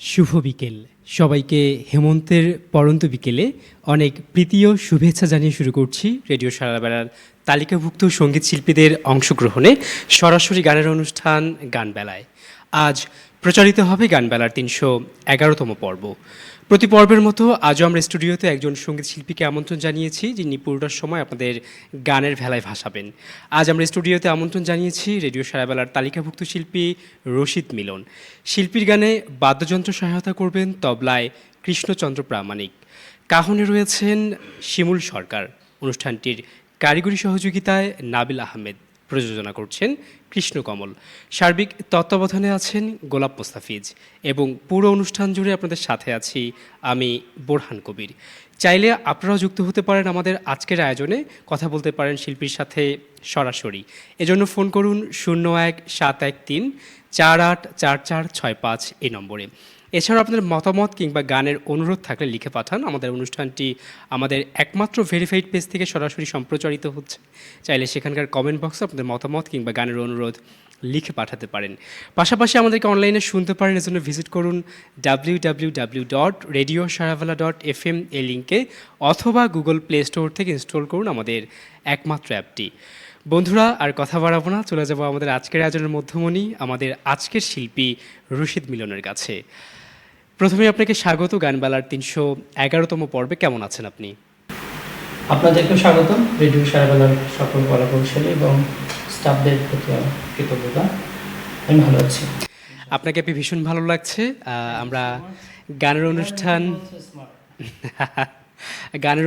শুভ বিকেল সবাইকে। হেমন্তের পরন্ত বিকেলে অনেক প্রীতি ও শুভেচ্ছা জানিয়ে শুরু করছি রেডিও সারাবেলার তালিকাভুক্ত সঙ্গীত শিল্পীদের অংশগ্রহণে সরাসরি গানের অনুষ্ঠান গানবেলায়। আজ প্রচারিত হবে গানবেলার ৩11তম পর্ব। প্রতি পর্বের মতো আজও আমরা স্টুডিওতে একজন সঙ্গীত শিল্পীকে আমন্ত্রণ জানিয়েছি, যিনি পুরোটার সময় আপনাদের গানের ভেলায় ভাসাবেন। আজ আমরা স্টুডিওতে আমন্ত্রণ জানিয়েছি রেডিও সারাবেলার তালিকাভুক্ত শিল্পী রশিদ মিলন। শিল্পীর গানে বাদ্যযন্ত্র সহায়তা করবেন তবলায় কৃষ্ণচন্দ্র প্রামাণিক, কাহনে রয়েছেন শিমুল সরকার। অনুষ্ঠানটির কারিগরি সহযোগিতায় নাবিল আহমেদ, প্রযোজনা করছেন কৃষ্ণকমল, সার্বিক তত্ত্বাবধানে আছেন গোলাপ মোস্তাফিজ এবং পুরো অনুষ্ঠান জুড়ে আপনাদের সাথে আছি আমি বোরহান কবির। চাইলে আপনারাও যুক্ত হতে পারেন আমাদের আজকের আয়োজনে, কথা বলতে পারেন শিল্পীর সাথে সরাসরি। এজন্য ফোন করুন 01-713-484465 এই নম্বরে। এছাড়াও আপনাদের মতামত কিংবা গানের অনুরোধ থাকলে লিখে পাঠান। আমাদের অনুষ্ঠানটি আমাদের একমাত্র ভেরিফাইড পেজ থেকে সরাসরি সম্প্রচারিত হচ্ছে। চাইলে সেখানকার কমেন্ট বক্সে আপনাদের মতামত কিংবা গানের অনুরোধ লিখে পাঠাতে পারেন। পাশাপাশি আমাদেরকে অনলাইনে শুনতে পারেন, এজন্য ভিজিট করুন www.radiosaravala.fm এই লিঙ্কে, অথবা গুগল প্লে স্টোর থেকে ইনস্টল করুন আমাদের একমাত্র অ্যাপটি। বন্ধুরা, আর কথা বাড়াবো না, চলে যাব আমাদের আজকের আয়োজনের মধ্যমণি, আমাদের আজকের শিল্পী রশিদ মিলনের কাছে। প্রথমে আপনাকে স্বাগত গানবেলার ৩11তম পর্বে। কেমন আছেন আপনি? আপনাদেরকেও স্বাগতম। রেডিও সারাবেলার সকল কলাকৌশলী এবং স্টাফদের প্রতি কৃতজ্ঞতা। আমি ভালো আছি। আপনাকে ভীষণ ভালো লাগছে। আমরা গানের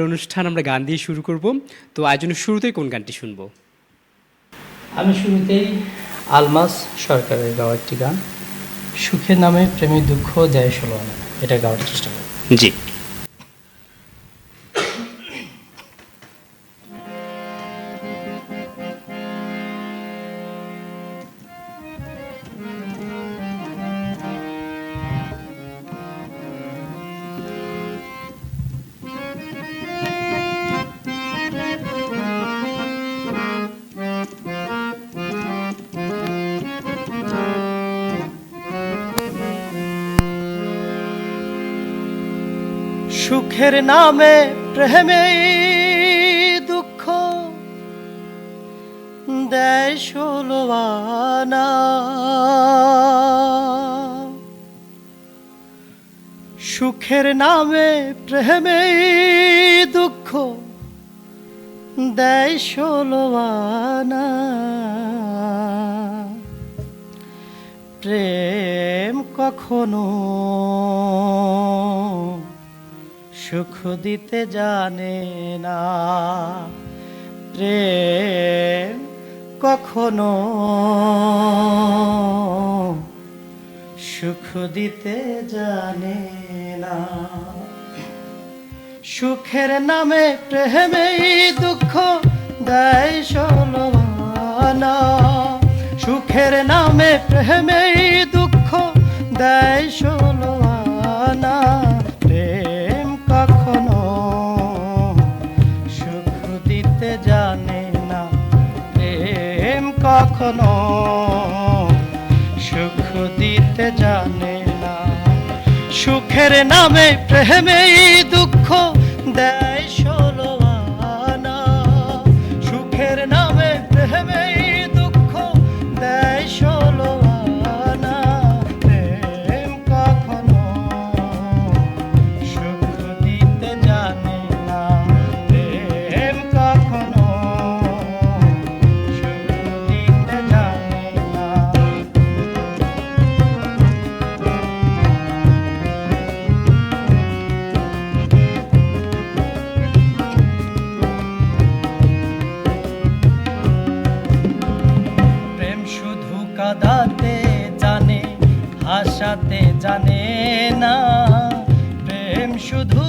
অনুষ্ঠান আমরা গান দিয়ে শুরু করব। তো আয়োজনের শুরুতেই কোন গানটি শুনবো? আমি শুরুতেই আলমাস সরকারের গাওয়া একটি গান, সুখের নামে প্রেমী দুঃখ দেয় ষোলো আনা, এটা গাওয়ার চেষ্টা করব। জি। সুখের নামে প্রেমে দুঃখ দেয় ষোলো আনা, সুখের নামে প্রেমে দুঃখ দেয় ষোলো আনা, প্রেম কখনো সুখ দিতে জানে না, প্রেম কখনো সুখ দিতে জানে না। সুখের নামে প্রেমেই দুঃখ দেয় ষোলো আনা, সুখের নামে প্রেমেই দুঃখ দেয় ষোলো আনা, প্রেম কখনো সুখ দিতে জানে না, প্রেম কখনো সুখ দিতে জানে না। সুখের নামে প্রেমেই দুঃখ দেয় ষোলো আনা, সুখের নামে প্রেমেই দুঃখ দেয় ষোলো আনা, প্রেম কখনো সুখ দিতে জানে না, প্রেম কখনো সুখ দিতে জানে না। প্রেম শুধু কাঁদাতে জানে, হাসাতে জানে না, প্রেম শুধু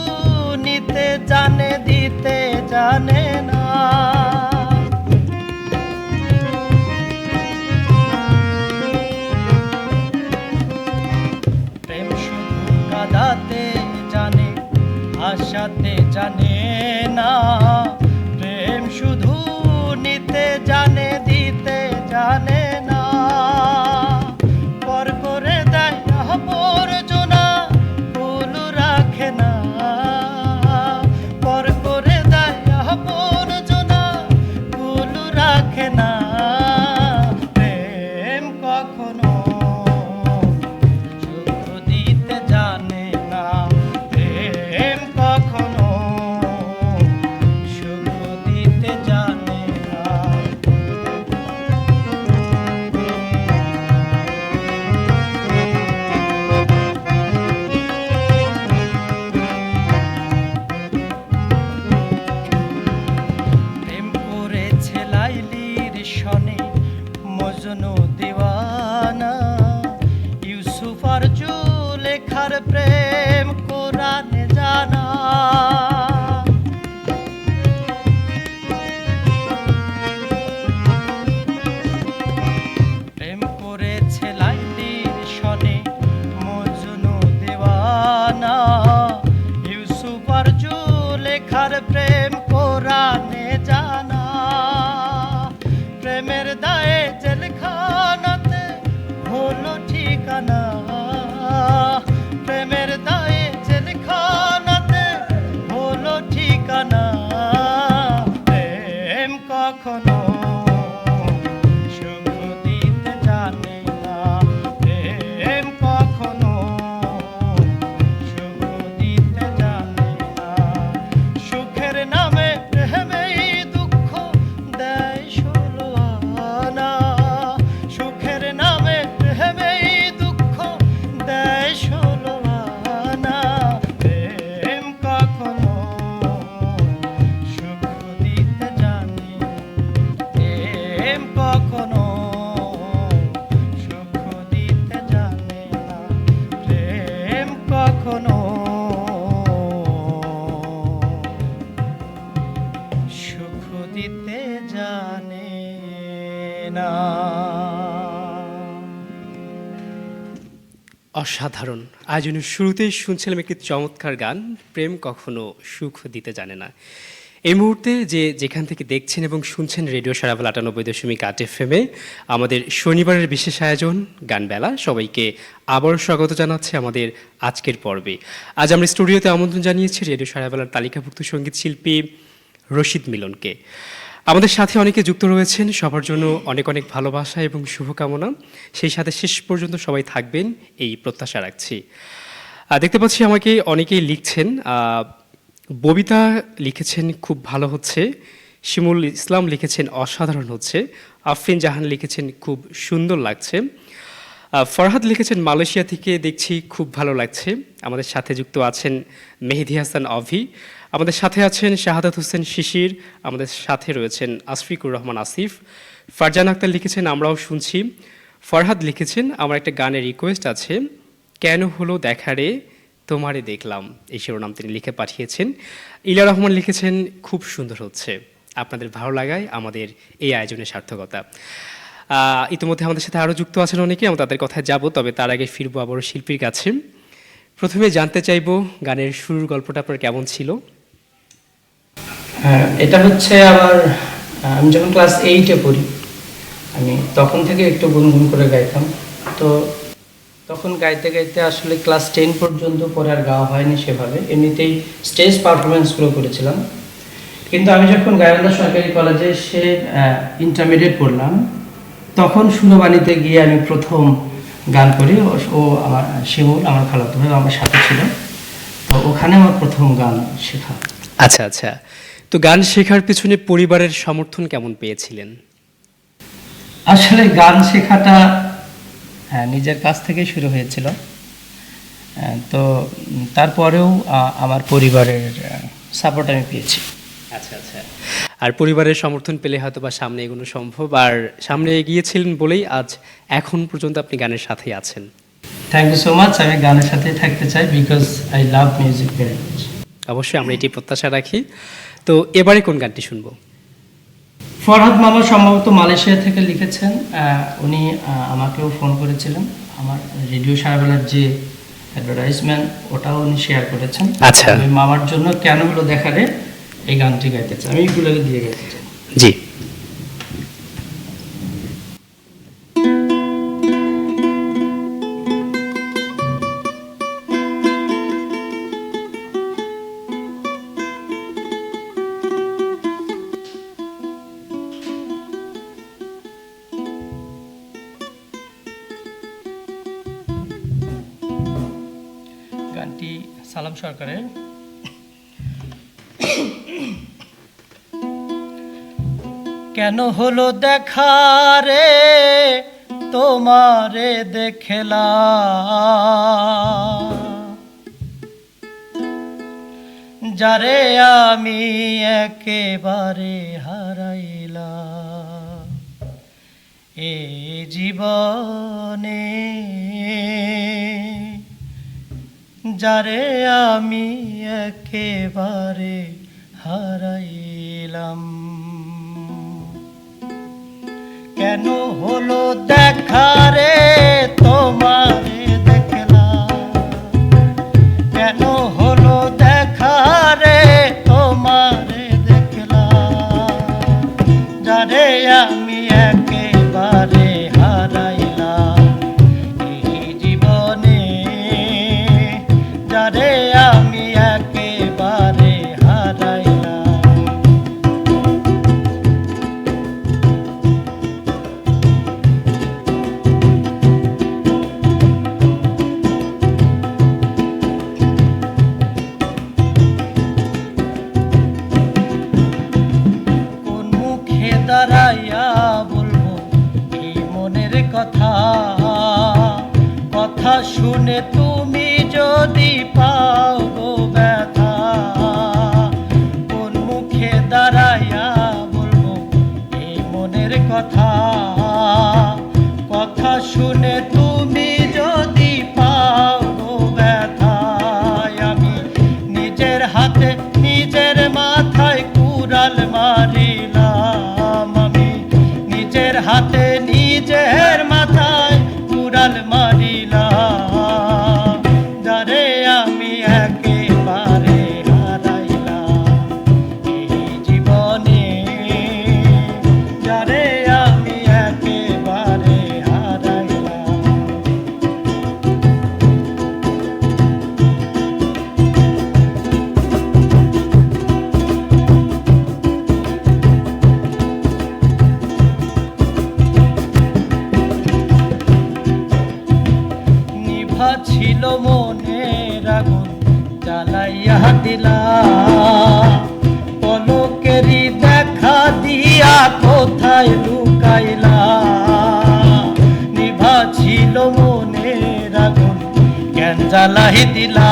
নিতে জানে, দিতে জানে না। প্রেম শুধু কাঁদাতে জানে, হাসাতে জানে না, প্রেম শুধু নিতে জানে, দিতে জানে না। পর করে দেয় আবর্জনা লেখার প্রেম কোরআনে জানা। প্রেম করেছে লাইলির সনে মজনু দেওয়ানা। ইউসুফ আর জুলেখার প্রেম কোরআনে জানা। প্রেমের দায়ে জেলখানাতে হলো ঠিকানা। প্রেমের দায়ে জেলখানাতে হলো ঠিকানা। প্রেম কখনো সুখ দিতে জানে না। প্রেম কখনো সুখ দিতে জানে না। সুখের নামে প্রেমেই দুঃখ দেয় ষোলো আনা। সুখের নামে প্রেমেই দুঃখ দেয় ষোলো আনা। প্রেম কখনো সুখ দিতে জানে না। প্রেম কখনো সুখ দিতে জানে না। প্রেম কখনো সুখ দিতে জানে না। অসাধারণ। আয়োজনের শুরুতেই শুনছিলাম একটি চমৎকার গান, প্রেম কখনো সুখ দিতে জানে না। এই মুহূর্তে যেখান থেকে দেখছেন এবং শুনছেন রেডিও সারাবেল ৯৮.৮ FM-এ আমাদের শনিবারের বিশেষ আয়োজন গানবেলা, সবাইকে আবার স্বাগত জানাচ্ছি আমাদের আজকের পর্বে। আজ আমরা স্টুডিওতে আমন্ত্রণ জানিয়েছি রেডিও সারাবেলার তালিকাভুক্ত সঙ্গীত শিল্পী রশিদ মিলনকে। আমাদের সাথে অনেকে যুক্ত রয়েছেন, সবার জন্য অনেক অনেক ভালোবাসা এবং শুভকামনা। সেই সাথে শেষ পর্যন্ত সবাই থাকবেন এই প্রত্যাশা রাখছি। দেখতে পাচ্ছি আমাকে অনেকেই লিখছেন। ববিতা লিখেছেন খুব ভালো হচ্ছে, শিমুল ইসলাম লিখেছেন অসাধারণ হচ্ছে, আফরিন জাহান লিখেছেন খুব সুন্দর লাগছে, ফরহাদ লিখেছেন মালয়েশিয়া থেকে দেখছি খুব ভালো লাগছে। আমাদের সাথে যুক্ত আছেন মেহেদি হাসান অভি, আমাদের সাথে আছেন শাহাদাত হোসেন শিশির, আমাদের সাথে রয়েছেন আসফিকুর রহমান আসিফ। ফারজান আক্তার লিখেছেন আমরাও শুনছি। ফরহাদ লিখেছেন আমার একটা গানের রিকোয়েস্ট আছে, কেন হলো দেখারে তোমারে দেখলাম, এই শিরোনাম তিনি লিখে পাঠিয়েছেন। ইলা রহমান লিখেছেন খুব সুন্দর হচ্ছে, আপনাদের ভালো লাগায় আমাদের এই আয়োজনের সার্থকতা। ইতিমধ্যে আমাদের সাথে আরও যুক্ত আছেন অনেকে, আমরা তাদের কথায় যাব, তবে তার আগে ফিরবো আবারও শিল্পীর কাছে। প্রথমে জানতে চাইবো গানের শুরুর গল্পটা আপনার কেমন ছিল? এটা হচ্ছে আমার, আমি যখন ক্লাস 8-এ পড়ি, আমি তখন থেকে একটু গুনগুন করে গাইতাম। তো তখন গাইতে গাইতে আসলে ক্লাস 10 পর্যন্ত পরে আর গাওয়া হয়নি সেভাবে, এমনিতেই স্টেজ পারফরমেন্সগুলো করেছিলাম। কিন্তু আমি যখন গাইবান্ধা সরকারি কলেজে সে ইন্টারমিডিয়েট পড়লাম, তখন সুরবাণীতে গিয়ে আমি প্রথম গান করি। ও আমার শিমুল, আমার খালাতো ভাই, আমার সাথে ছিল। তো ওখানে আমার প্রথম গান শেখা। আচ্ছা আচ্ছা, তো গান শেখার পিছনে পরিবারের সমর্থন কেমন পেয়েছিলেন? আসলে গান শেখাটা নিজের কাছ থেকে শুরু হয়েছিল। তো তারপরেও আমার পরিবারের সাপোর্ট আমি পেয়েছি। আচ্ছা আচ্ছা, আর পরিবারের সমর্থন পেলে হয়তো বা সামনে এগোনো সম্ভব, আর সামনে এগিয়েছিলেন বলেই আজ এখন পর্যন্ত আপনি গানের সাথেই আছেন। Thank you so much. আমি গানের সাথেই থাকতে চাই, because I love music very much. অবশ্যই আমরা এটি প্রত্যাশা রাখি। তো এবারে কোন গানটি শুনবো? ফরহাদ মামা সম্ভবত মালয়েশিয়া থেকে লিখেছেন। উনি আমাকেও ফোন করেছিলেন, আমার রেডিও সারাবেলার যে অ্যাডভার্টাইজমেন্ট ওটাও উনি শেয়ার করেছেন। আচ্ছা, আমি মামার জন্য কেন হলো দেখারে এই গানটি গাইতে চাই, আমি এগুলোকে দিয়ে গাইতে চাই। জি। গানটি সালাম সরকারের। কেন হলো দেখা রে তোমারে দেখলা, যারে আমি একেবারে হারাইলাম এ জীবনে, যারে আমি একেবারে হারাইলাম। কেন হলো দেখা রে তোমারে দেখলাম, কেন হলো দেখা রে তোমারে দেখলাম, যারে আমি একেবারে হারাইলাম এই জীবনে, যারে আমি একেবারে হারাইলাম। কোন মুখে দাঁড়াইয়া বলবো এই মনের কথা, কথা শুনে তুমি যদি পাও গো ব্যথা। কোন মুখে দাঁড়াইয়া বলবো এই মনের কথা, কথা শুনে তুমি যদি পাও গো ব্যথা। আমি নিজের হাতে নিজের মাথায় কুড়াল মারিলাম, আমি নিজের হাতে নিজের মাথায় কুড়াল মারিলাম, যারে আমি একেবারে হারাইলাম এই জীবনে, যারে আমি একেবারে হারাইলাম। নিভা ছিল মনের আগুন জ্বালাইয়া দিলা, পলকেরই দেখা দিয়া কোথায় লুকাইলা। নিভা ছিল মনের আগুন কেন জ্বালাই দিলা,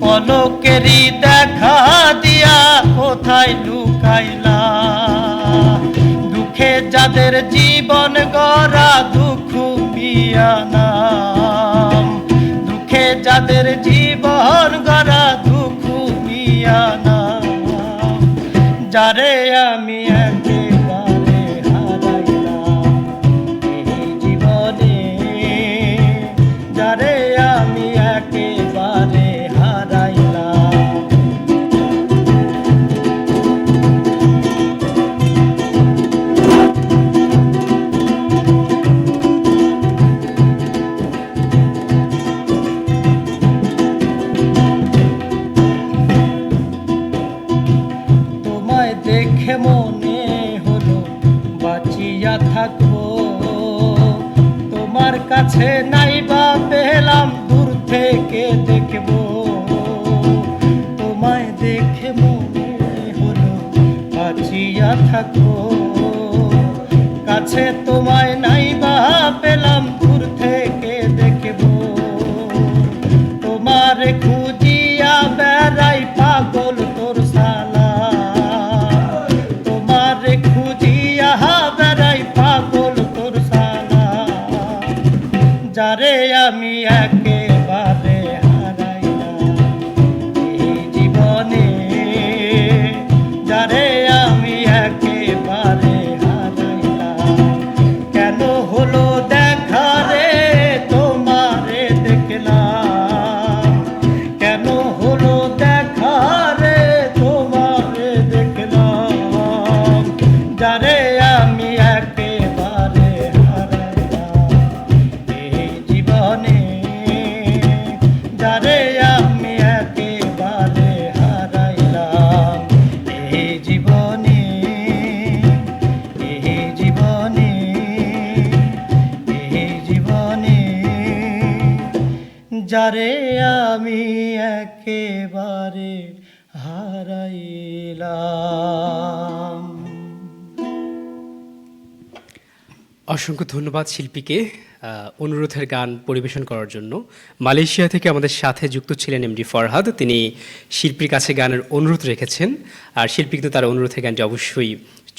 পলকেরই দেখা দিয়া কোথায় লুকাইলা। দুঃখে যাদের জীবন গড়া দুঃখ মিয়া নাম, দুঃখে যাদের জীবন গড়া দুঃখ মিয়া নাম, যারে আমি একেবারে হারাইলাম এই জীবনে, যারে আমি একেবারে হারাইলাম। তোমায় দেখে মনে হলো বাঁচিয়া থাকবো, তোমার কাছে নাই বা পেলাম দূর থেকে দেখবো। তোমায় দেখে মনে হলো বাঁচিয়া থাকবো, কাছে তোমায় নাই বা পেলাম দূর থেকে দেখবো। তোমার খুঁজিয়া বেড়াই পাগল তোর সালা, তোমার খুঁজিয়া বেড়াই পাগল তোর সালা, যারে আমি একেবারে হারাইলাম এই জীবনে, যারে আমি একেবারে হারাইলাম। কেন হলো দেখা রে তোমারে দেখলাম, কেন হলো দেখা রে তোমারে দেখলাম, যারে আমি একেবারে হারাইলাম এই জীবনে, যারে আমি একেবারে হারাইলাম এই জীবনে, এই জীবনে, এই জীবনে, যারে আমি একেবারে হারাইলাম। অসংখ্য ধন্যবাদ শিল্পীকে অনুরোধের গান পরিবেশন করার জন্য। মালয়েশিয়া থেকে আমাদের সাথে যুক্ত ছিলেন এমডি ফরহাদ, তিনি শিল্পীর কাছে গানের অনুরোধ রেখেছেন, আর শিল্পী কিন্তু তার অনুরোধের গানটি অবশ্যই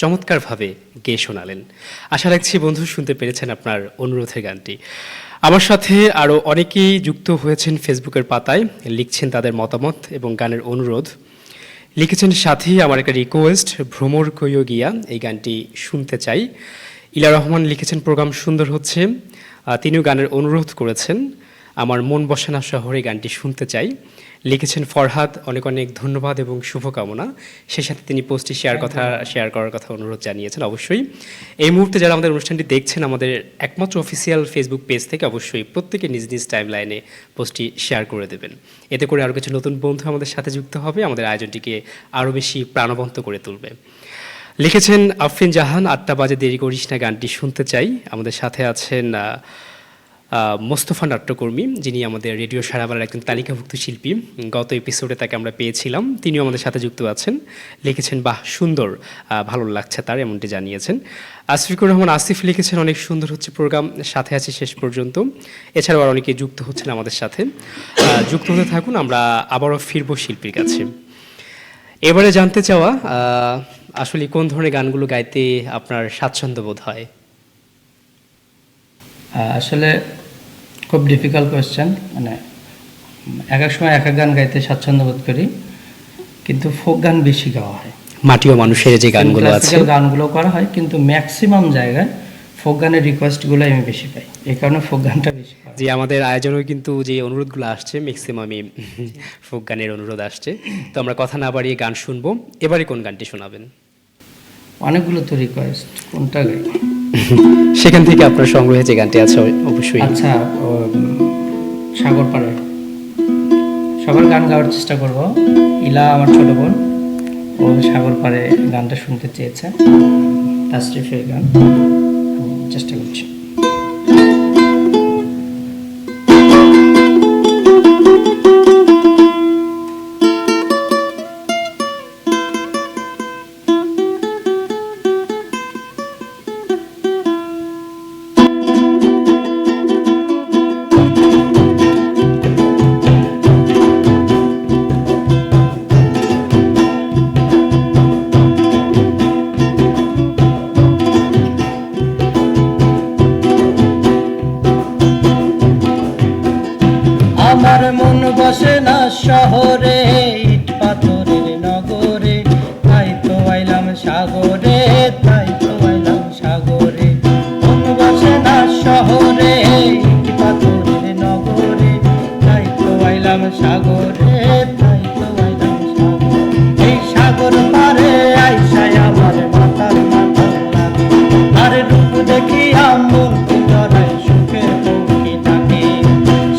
চমৎকারভাবে গেয়ে শোনালেন। আশা রাখছি বন্ধু শুনতে পেরেছেন আপনার অনুরোধের গানটি। আমার সাথে আরও অনেকেই যুক্ত হয়েছেন ফেসবুকের পাতায়, লিখছেন তাদের মতামত এবং গানের অনুরোধ। লিখেছেন সাথী, আমার একটা রিকোয়েস্ট, ভ্রমর কইও গিয়া এই গানটি শুনতে চাই। ইলা রহমান লিখেছেন প্রোগ্রাম সুন্দর হচ্ছে, তিনিও গানের অনুরোধ করেছেন। আমার মন বসে না শহরে গানটি শুনতে চাই। লিখেছেন ফরহাদ, অনেক অনেক ধন্যবাদ এবং শুভকামনা। সেই সাথে তিনি পোস্টটি শেয়ার করার কথা অনুরোধ জানিয়েছেন। অবশ্যই এই মুহূর্তে যারা আমাদের অনুষ্ঠানটি দেখছেন আমাদের একমাত্র অফিসিয়াল ফেসবুক পেজ থেকে অবশ্যই প্রত্যেকে নিজ নিজ টাইম লাইনে পোস্টটি শেয়ার করে দেবেন। এতে করে আরও কিছু নতুন বন্ধু আমাদের সাথে যুক্ত হবে, আমাদের আয়োজনটিকে আরও বেশি প্রাণবন্ত করে তুলবে। লিখেছেন আফরিন জাহান, 8টা বাজে দেরি করিস না গানটি শুনতে চাই। আমাদের সাথে আছেন মোস্তফা নাট্যকর্মী, যিনি আমাদের রেডিও সারাবালার একজন তালিকাভুক্ত শিল্পী। গত এপিসোডে তাকে আমরা পেয়েছিলাম, তিনিও আমাদের সাথে যুক্ত আছেন। লিখেছেন বাহ সুন্দর, ভালো লাগছে তার, এমনটি জানিয়েছেন। আসফিকুর রহমান আসিফ লিখেছেন অনেক সুন্দর হচ্ছে প্রোগ্রাম, সাথে আছি শেষ পর্যন্ত। এছাড়াও আর অনেকে যুক্ত হচ্ছেন আমাদের সাথে, যুক্ত হতে থাকুন। আমরা আবারও ফিরবো শিল্পীর কাছে। এবারে জানতে চাওয়া, আসলে কোন ধরনের গানগুলো গাইতে আপনার স্বাচ্ছন্দ্য বোধ হয়? আসলে খুব ডিফিকাল্ট কোয়েশ্চেন, মানে এক এক সময় এক এক গান গাইতে স্বাচ্ছন্দ্য বোধ করি, কিন্তু ফোক গান বেশি গাওয়া হয়। মাটিও মানুষের যে গানগুলো আছে, ক্লাসিক্যাল গানগুলো করা হয়, কিন্তু ম্যাক্সিমাম জায়গায় ফোক গানের রিকোয়েস্টগুলো আমি বেশি পাই, এই কারণে ফোক গানটা বেশি করা হয়। যে আমাদের আয়োজনেও কিন্তু যে অনুরোধগুলো আসছে ম্যাক্সিমামই ফোক গানের অনুরোধ আসছে। তো আমরা কথা না বাড়িয়ে গান শুনবো। এবারে কোন গানটি শোনাবেন? অনেকগুলো তো রিকোয়েস্ট, কোনটা গাই? সেখান থেকে আপনার সংগ্রহে যে গানটি আছে অবশ্যই। আচ্ছা, সাগর পাড়ে সবার গান গাওয়ার চেষ্টা করব। ইলা আমার ছোট বোন, ও সাগর পাড়ে গানটা শুনতে চেয়েছে, তাসরিফের গান, আমি চেষ্টা করছি। আমার মন বসে না শহরে, ইট পাথরের নগরে, তাই তো আইলাম সাগরে, তাই তো আইলাম সাগরে। মন বসে না শহরে, ইট পাথরের নগরে, তাই তো আইলাম সাগরে, তাই তো আইলাম সাগরে। এই সাগর পারে আইসায় আমার মাতাল মাতাল লাগে, আর রূপ দেখিয়া মন জড়ায় সুখের পক্ষী থাকে।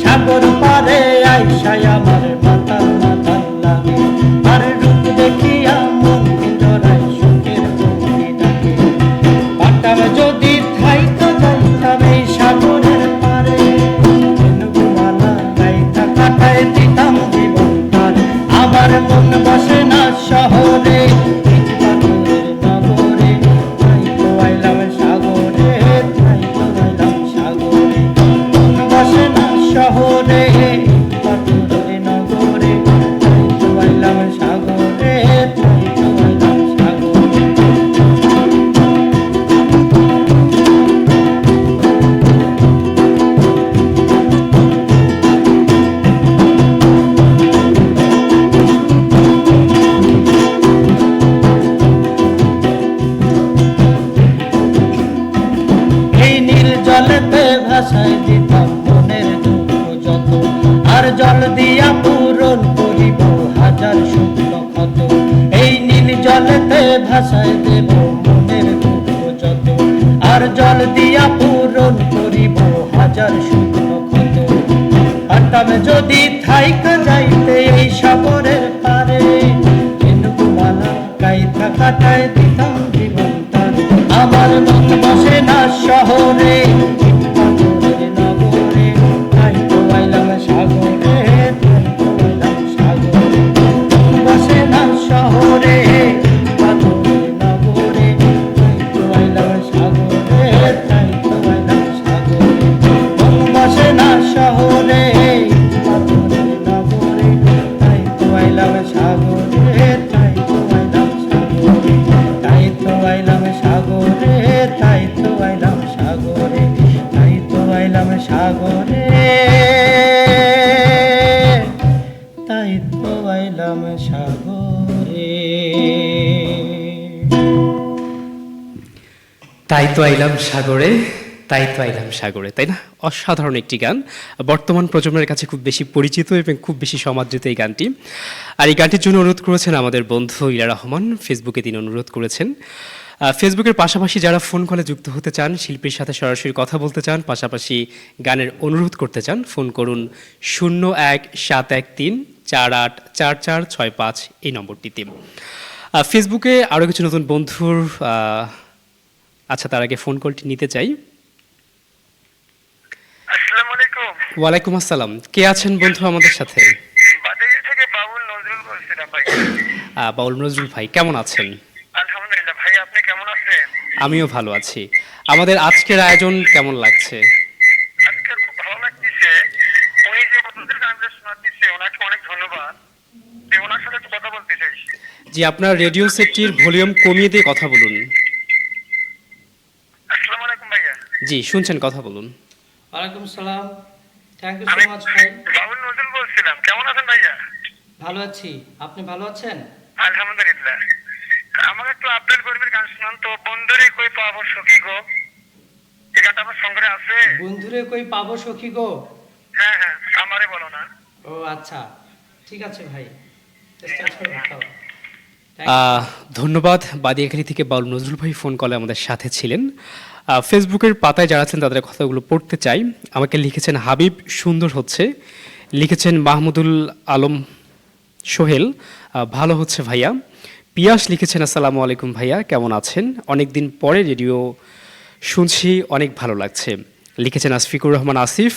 সাগর পারে আইসায় আমার মাতাল মাতাল লাগে, আর রূপ দেখিয়া মন জড়ায় সুখের পক্ষী থাকে। পাটাম যদি থাইতো যাইতাম এই সাগরের পারে, ঘুমালা গাইতা কাটায় দিতাম জীবন তার। আমার মন বসে না শহরে, ইট পাথরের নগরে, তাই তো আইলাম সাগরে, তাই তো আইলাম সাগরে। মন বসে না শহরে, ইট পাথরের নগরে, তাই তো আইলাম সাগরে, তাই তো আইলাম সাগরে। এই নীল জলেতে ভাসায় দিতাম মনের দুঃখ যত, আর জল দিয়া পূরণ করিব হাজার শুকনো ক্ষত। এই নীল জলেতে ভাসায় দেব মনের দুঃখ যত, আর জল দিয়া পূরণ করিব হাজার শুকনো ক্ষত। পারতাম যদি থাইকা যাইতে এই সাগরের পারে, ঘুমালা গাইতা কাটায় দিতাম জীবন তার। আমার মন বসে না শহরে, ইট পাথরের নগরে, তাই তো আইলাম সাগরে, তাই তো আইলাম সাগরে। মন বসে না শহরে, ইট পাথরের নগরে, তাই তো আইলাম সাগরে, তাই তো আইলাম সাগরে। মন বসে না শহরে, ইট পাথরের নগরে, আইলাম সাগরে। তাই তো আইলাম সাগরে, তাই তো আইলাম সাগরে, তাই না? অসাধারণ একটি গান, বর্তমান প্রজন্মের কাছে খুব বেশি পরিচিত এবং খুব বেশি সমাদৃত এই গানটি। আর এই গানটির জন্য অনুরোধ করেছেন আমাদের বন্ধু ইলা রহমান, ফেসবুকে তিনি অনুরোধ করেছেন। ফেসবুকের পাশাপাশি যারা ফোন কলে যুক্ত হতে চান, শিল্পীর সাথে সরাসরি কথা বলতে চান, পাশাপাশি গানের অনুরোধ করতে চান, ফোন করুন 01-713-484465 এই নম্বরটিতে। ফেসবুকে আরও কিছু নতুন বন্ধুর আচ্ছা, তার আগে ফোন কলটি নিতে চাই। আসসালামু আলাইকুম। ওয়ালাইকুম আসসালাম। কে আছেন বন্ধু আমাদের সাথে? বাজারি থেকে বাবুল নজরুল বলছিলাম ভাই। বাউল নজরুল ভাই, কেমন আছেন? আলহামদুলিল্লাহ ভাই, আপনি কেমন আছেন? আমিও ভালো আছি। আমাদের আজকের আয়োজন কেমন লাগছে? আজকে খুব ভালো লাগতেছে। উনি যে বন্ধুদের গানটা শোনাতেছে, ওনাকে অনেক ধন্যবাদ। যে ওনার সাথে একটু কথা বলতে চাই। জি, আপনার রেডিও সেটটির ভলিউম কমিয়ে দিয়ে কথা বলুন। আসসালামু আলাইকুম ভাইয়া। জি, শুনছেন, কথা বলুন। ওয়ালাইকুম সালাম। থ্যাংক ইউ সো আমি মাচ ভাই। বাবুল নজরুল বলছিলাম, কেমন আছেন ভাইয়া? ভালো আছি, আপনি ভালো আছেন? আলহামদুলিল্লাহ। আমাকে একটু আব্দুল করিমের গান শোনান তো, বন্ধুরে কই পাবো সখী গো। এই গানটা আমার সঙ্গে আছে। বন্ধুরে কই পাবো সখী গো। হ্যাঁ হ্যাঁ, আমারে বলো না। ও আচ্ছা, ঠিক আছে ভাই, চেষ্টা করে দেখাও। ধন্যবাদ। বাদিয়াখালী থেকে বাউল নজরুল ভাই ফোন কলে আমাদের সাথে ছিলেন। ফেসবুকের পাতায় যারা আছেন তাদের কথাগুলো পড়তে চাই। আমাকে লিখেছেন হাবিব সুন্দর হচ্ছে, লিখেছেন মাহমুদুল আলম সোহেল, ভালো হচ্ছে ভাইয়া। পিয়াস লিখেছেন আসসালামু আলাইকুম ভাইয়া, কেমন আছেন? অনেক দিন পরে রেডিও শুনছি, অনেক ভালো লাগছে। লিখেছেন আসফিকুর রহমান আসিফ,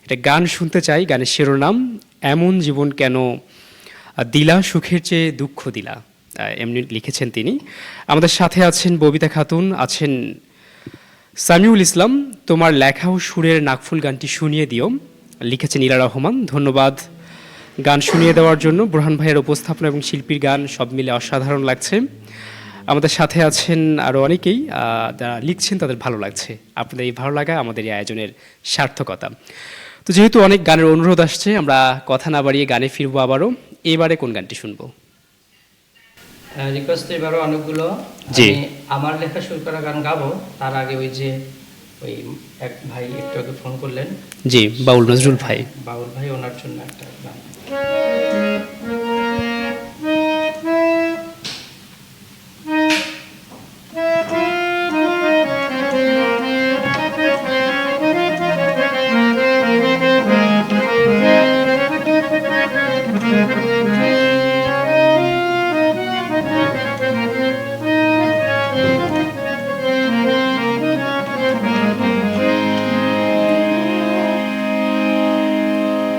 একটা গান শুনতে চাই, গানের শিরোনাম এমন জীবন কেন দিলা, সুখের চেয়ে দুঃখ দিলা, এমনি লিখেছেন তিনি। আমাদের সাথে আছেন ববিতা খাতুন, আছেন সামিউল ইসলাম, তোমার লেখা ও সুরের নাকফুল গানটি শুনিয়ে দিও, লিখেছেন ইলা রহমান। ধন্যবাদ গান শুনিয়ে দেওয়ার জন্য। বুরহান ভাইয়ের উপস্থাপনা এবং শিল্পীর গান সব মিলে অসাধারণ লাগছে। আমাদের সাথে আছেন আরও অনেকেই, যারা লিখছেন তাদের ভালো লাগছে। আপনাদের এই ভালো লাগা আমাদের এই আয়োজনের সার্থকতা। তো যেহেতু অনেক গানের অনুরোধ আসছে, আমরা কথা না বাড়িয়ে গানে ফিরবো আবারও। এবারে কোন গানটি শুনবো? রিকোয়েস্ট এবারও অনেকগুলো। জি। আমি আমার লেখা শুরু করা গান গাবো, তার আগে ওই যে ওই এক ভাই একটু আগে ফোন করলেন, জি, বাউল নজরুল ভাই। বাউল ভাই, ওনার জন্য একটা গান।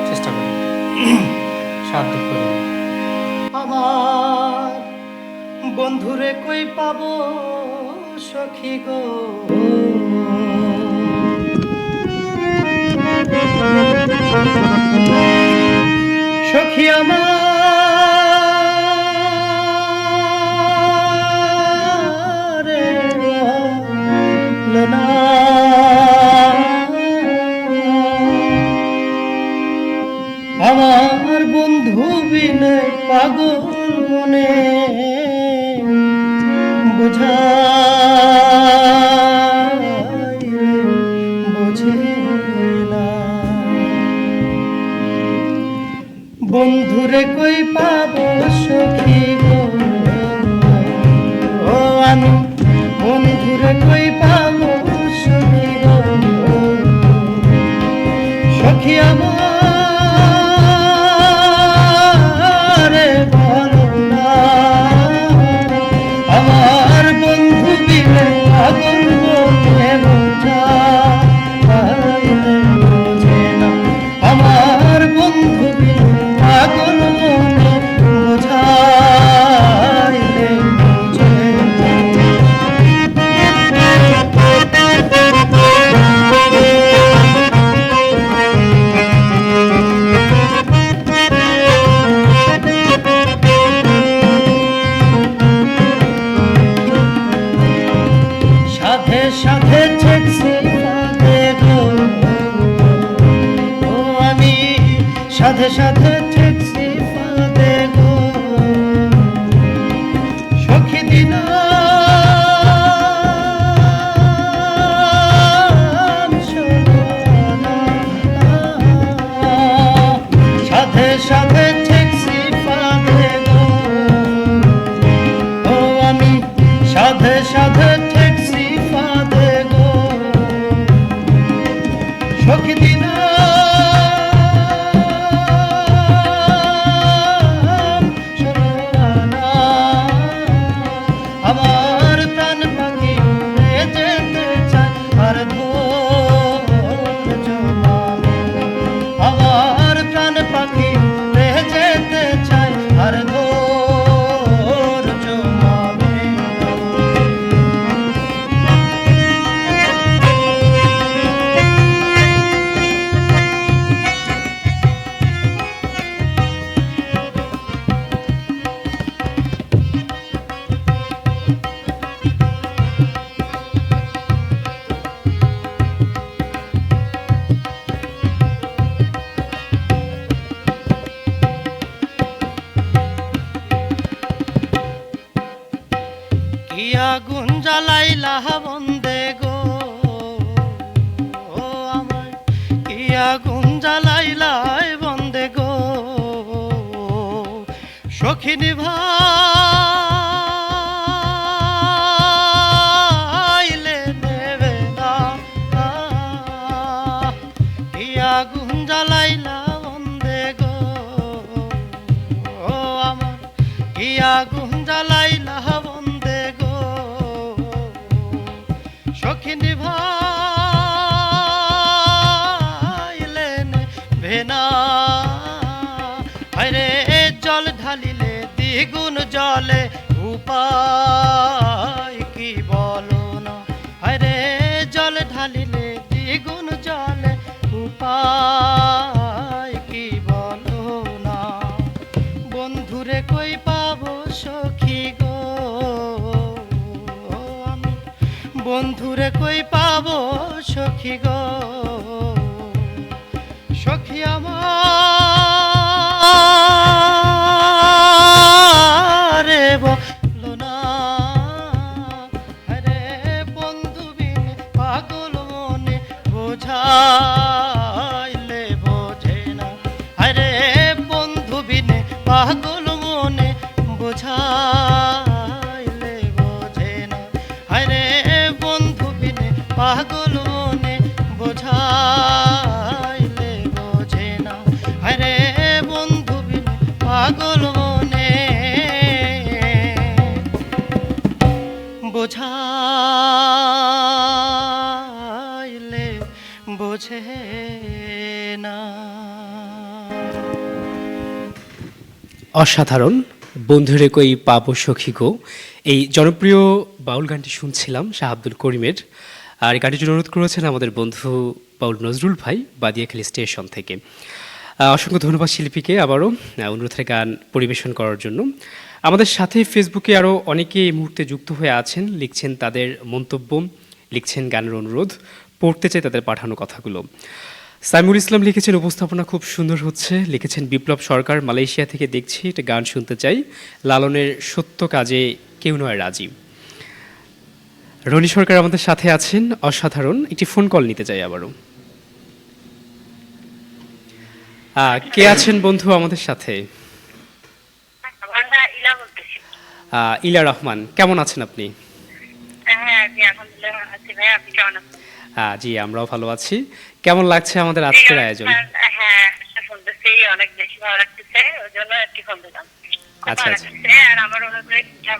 চেষ্টা করি, সাধ্য করি। আমার বন্ধুরে কই পাবো সখী গো, সখী আমার না, আমার বন্ধু বিনে পাগল মনে বোঝে না। বন্ধুরে কই পাবো সখী গো, ও আমি বন্ধুরে কই পাবো সখী গো, সখী আমার বলো না, আমার বন্ধু বিনে পাগল মনে বোঝে না, আমার বন্ধু বিনে পাগল মনে বোঝাইলে বোঝে না। সাথে সাথে ঠেকছি ফাঁদে গো, ও আমি সাথে সাথে ঠেকছি ফাঁদে গো, সাধে ঠেকছি ফাঁদে গো, ও আমি সাধে সাধে ঠেকছি ফাঁদে গো, সখী দিনা আমার প্রাণ পাখি উড়ে যেতে চায় আর ধৈর্য মানে, আমার প্রাণ পাখি উড়ে যেতে চায় আর ধৈর্য মানে। কি আগুন জ্বালাইলা বন্দে গো, ও আমার কি আগুন জ্বালাইলাই বন্দে গো, সখিনী ভাইলে নেবে না, কি আগুন জ্বালাইলা বন্দে গো, ও আমার কি আগুন জ্বালাইলা বন্দে গো, সখিনী ভাইলে নেবে না, হায়রে জল ঢালিলে দ্বিগুণ জলে উপায় কি বলো না, হায়রে জল ঢালিলে দ্বিগুণ জলে উপায় কি বলো না, বন্ধুরে কই পাবো সখী গো, আমি বন্ধুরে কই পাবো সখী গো, সখী আমার বলো না, আরে বন্ধু বিনে পাগল মনে বোঝাইলে বোঝে না, আরে বন্ধু বিনে পাগল মনে বোঝাইলে বোঝে না, আরে বন্ধু বিনে পাগল মনে বোঝাইলে বোঝে না, আরে বন্ধু বিনে পাগল মনে বোঝাইলে বোঝে না। অসাধারণ। বন্ধুরে কই পাবো সখী গো, এই জনপ্রিয় বাউল গানটি শুনছিলাম শাহ আব্দুল করিমের। আর এই গানটির জন্য অনুরোধ করেছেন আমাদের বন্ধু বাউল নজরুল ভাই বাদিয়াখালী স্টেশন থেকে। অসংখ্য ধন্যবাদ শিল্পীকে আবারও অনুরোধের গান পরিবেশন করার জন্য। আমাদের সাথে ফেসবুকে আরও অনেকে এই মুহূর্তে যুক্ত হয়ে আছেন, লিখছেন তাদের মন্তব্য, লিখছেন গানের অনুরোধ, পড়তে চাই তাদের পাঠানো কথাগুলো। সাইমুল ইসলাম লিখেছেন উপস্থাপনা খুব সুন্দর হচ্ছে, লিখেছেন বিপ্লব সরকার মালয়েশিয়া থেকে দেখছি এটা গান শুনতে চাই, লালনের সত্য কাজে কেউ নয় রাজি। রনি সরকার আমাদের সাথে আছেন, অসাধারণ। একটি ফোন কল নিতে চাই আবারও। কে আছেন বন্ধু আমাদের সাথে? ইলা রহমান, কেমন আছেন আপনি? জি আমরাও ভালো আছি। কেমন লাগছে আমাদের আজকের আয়োজন? অনেক বেশি ভালো লাগতেছে, ওই জন্য একটি ফোন দিলাম। আচ্ছা আচ্ছা, আর আমার অনুরোধ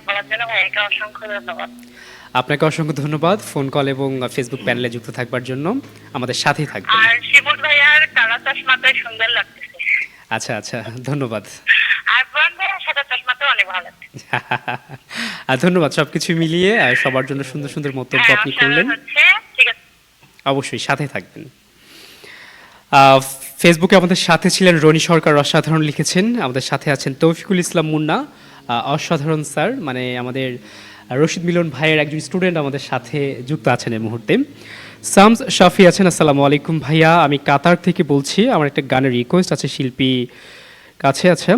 বলার জন্য ভাইকে অসংখ্য ধন্যবাদ। আপনাকে অসংখ্য ধন্যবাদ ফোন কল এবং ফেসবুক প্যানেলে যুক্ত থাকবার জন্য। আমাদের সাথেই থাকবেন। আর শিমুল ভাইয়ার কালা চশমাতে সুন্দর লাগতেছে। আচ্ছা আচ্ছা, ধন্যবাদ। আর বরণ ভাইয়ার সাদা চশমাতে অনেক ভালো লাগতেছে। ধন্যবাদ। সবকিছু মিলিয়ে সবার জন্য সুন্দর সুন্দর মন্তব্য আপনি করলেন। ঠিক আছে, অবশ্যই সাথে থাকবেন। ফেসবুকে আমাদের সাথে ছিলেন রনি সরকার, অসাধারণ লিখেছেন। আমাদের সাথে আছেন তৌফিকুল ইসলাম মুন্না, অসাধারণ স্যার, মানে আমাদের রশিদ মিলন ভাইয়ের একজন স্টুডেন্ট আমাদের সাথে যুক্ত আছেন এই মুহূর্তে। সামস শাফি আছেন, আসসালামু আলাইকুম ভাইয়া, আমি কাতার থেকে বলছি, আমার একটা গানের রিকোয়েস্ট আছে, শিল্পী কাছে আছে,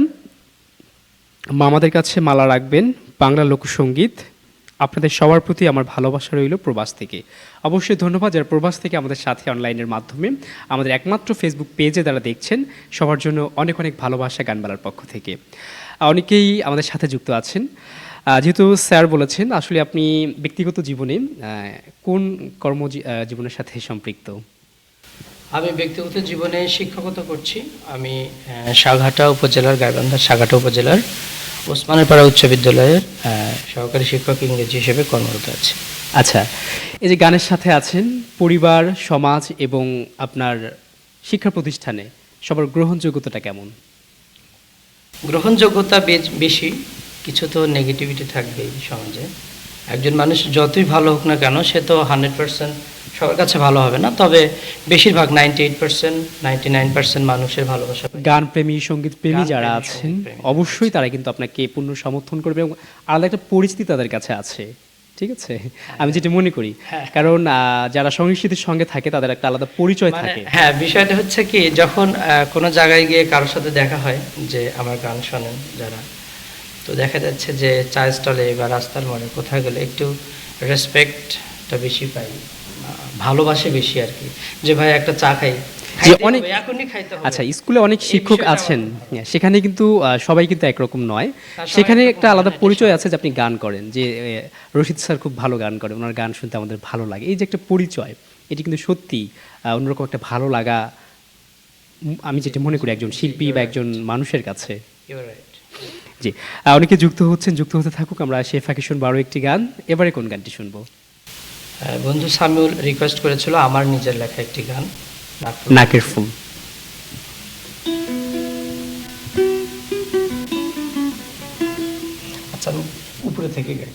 মামাদের কাছে মালা রাখবেন, বাংলা লোকসঙ্গীত আপনাদের সবার প্রতি আমার ভালোবাসা রইল প্রবাস থেকে। অবশ্যই ধন্যবাদ যারা প্রবাস থেকে আমাদের সাথে অনলাইনের মাধ্যমে আমাদের একমাত্র ফেসবুক পেজে যারা দেখছেন, সবার জন্য অনেক অনেক ভালোবাসা গানবালার পক্ষ থেকে। অনেকেই আমাদের সাথে যুক্ত আছেন। যেহেতু স্যার বলেছেন, আসলে আপনি ব্যক্তিগত জীবনে কোন জীবনের সাথে সম্পৃক্ত? আমি ব্যক্তিগত জীবনে শিক্ষকতা করছি। আমি সাঘাটা উপজেলার, গাইবান্ধা সাঘাটা উপজেলার ওসমানেরপাড়া উচ্চ বিদ্যালয়ের সহকারী শিক্ষক ইংরেজি হিসেবে কর্মরত আছি। আচ্ছা, এই যে গানের সাথে আছেন, পরিবার, সমাজ এবং আপনার শিক্ষা প্রতিষ্ঠানে সবার গ্রহণযোগ্যতাটা কেমন? গ্রহণযোগ্যতা বেশি, কিছু তো নেগেটিভিটি থাকবেই সমাজে। একজন মানুষ যতই ভালো হোক না কেন, সে তো 100% সবার কাছে ভালো হবে না, তবে বেশিরভাগ 98%, 99% মানুষের ভালোবাসা পায়। গান প্রেমী, সঙ্গীত প্রেমী যারা গানপ্রেমী, আছেন সঙ্গীতপ্রেমী অবশ্যই তারা কিন্তু আপনাকে পূর্ণ সমর্থন করবে এবং আলাদা একটা পরিচিতি তাদের কাছে আছে, ঠিক আছে? আমি যেটা মনে করি, কারণ যারা সংস্কৃতির সঙ্গে থাকে তাদের একটা আলাদা পরিচয় থাকে। হ্যাঁ, বিষয়টা হচ্ছে কি, যখন কোনো জায়গায় গিয়ে কারোর সাথে দেখা হয় যে আমার গান শোনেন যারা, তো দেখা যাচ্ছে যে চা স্টলে বা রাস্তার মোড়ে কোথাও গেলে একটু রেসপেক্টটা বেশি পাই, ভালোবাসে বেশি আর কি, যে ভাই একটা চা খাই, যে খাইতে অনেক হবে, এখনই খাইতে হবে। আচ্ছা, স্কুলে অনেক এই শিক্ষক বিষয়টা আছেন, আমার সেখানে কিন্তু সবাই কিন্তু একরকম নয়। সবাই সেখানে একরকম একটা আলাদা নয়, এটা পরিচয় আছে যে আপনি গান করেন, যে রশিদ স্যার খুব ভালো গান করে, ওনার গান শুনতে আমাদের ভালো লাগে। এই যে একটা পরিচয়, এটি কিন্তু সত্যি অন্যরকম একটা ভালো লাগা, আমি যেটা মনে করি একজন শিল্পী বা একজন মানুষের কাছে। You're right. জি, অনেকে যুক্ত হচ্ছেন, যুক্ত হতে থাকুক। আমরা সেই ফাঁকে শুনবো আরও একটি গান। এবারে কোন গানটি শুনবো? বন্ধু সামিউল রিকোয়েস্ট করেছিল আমার নিজের লেখা একটি গান, নাকের ফুল। আচ্ছা, আমি উপরে থেকে গাই।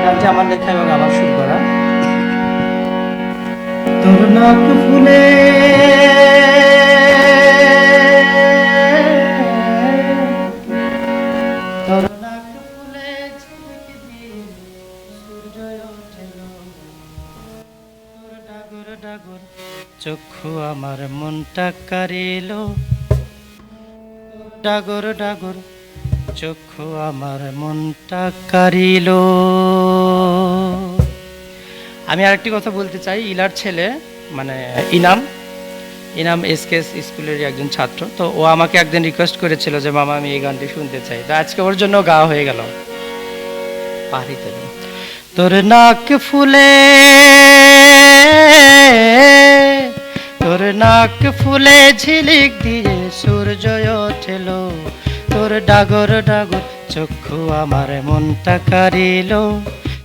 গানটি আমার লেখা এবং আমার সুর করা। তোর নাক ফুলে তোর নাক ফুলে ঝিলিক দিয়ে সূর্য ওঠেল, তোর ডাগর ডাগর চক্ষু আমার মনটা কারিল, ডাগর ডাগর চক্ষু আমার মনটা কারিল। আমি আরেকটি কথা বলতে চাই, ইলার ছেলে মানে ইনাম এসকেএস স্কুলেরই একজন ছাত্র, তো ও আমাকে একদিন রিকোয়েস্ট করেছিল যে মামা আমি এই গানটি শুনতে চাই, তো আজকে ওর জন্য গাওয়া হয়ে গেল। পারিতে তোর নাক ফুলে, তোর নাক ফুলে ঝিলিক দিয়ে সূর্য ওঠেল, তোর ডাগর ডাগর চক্ষু আমার মনটা কারিল,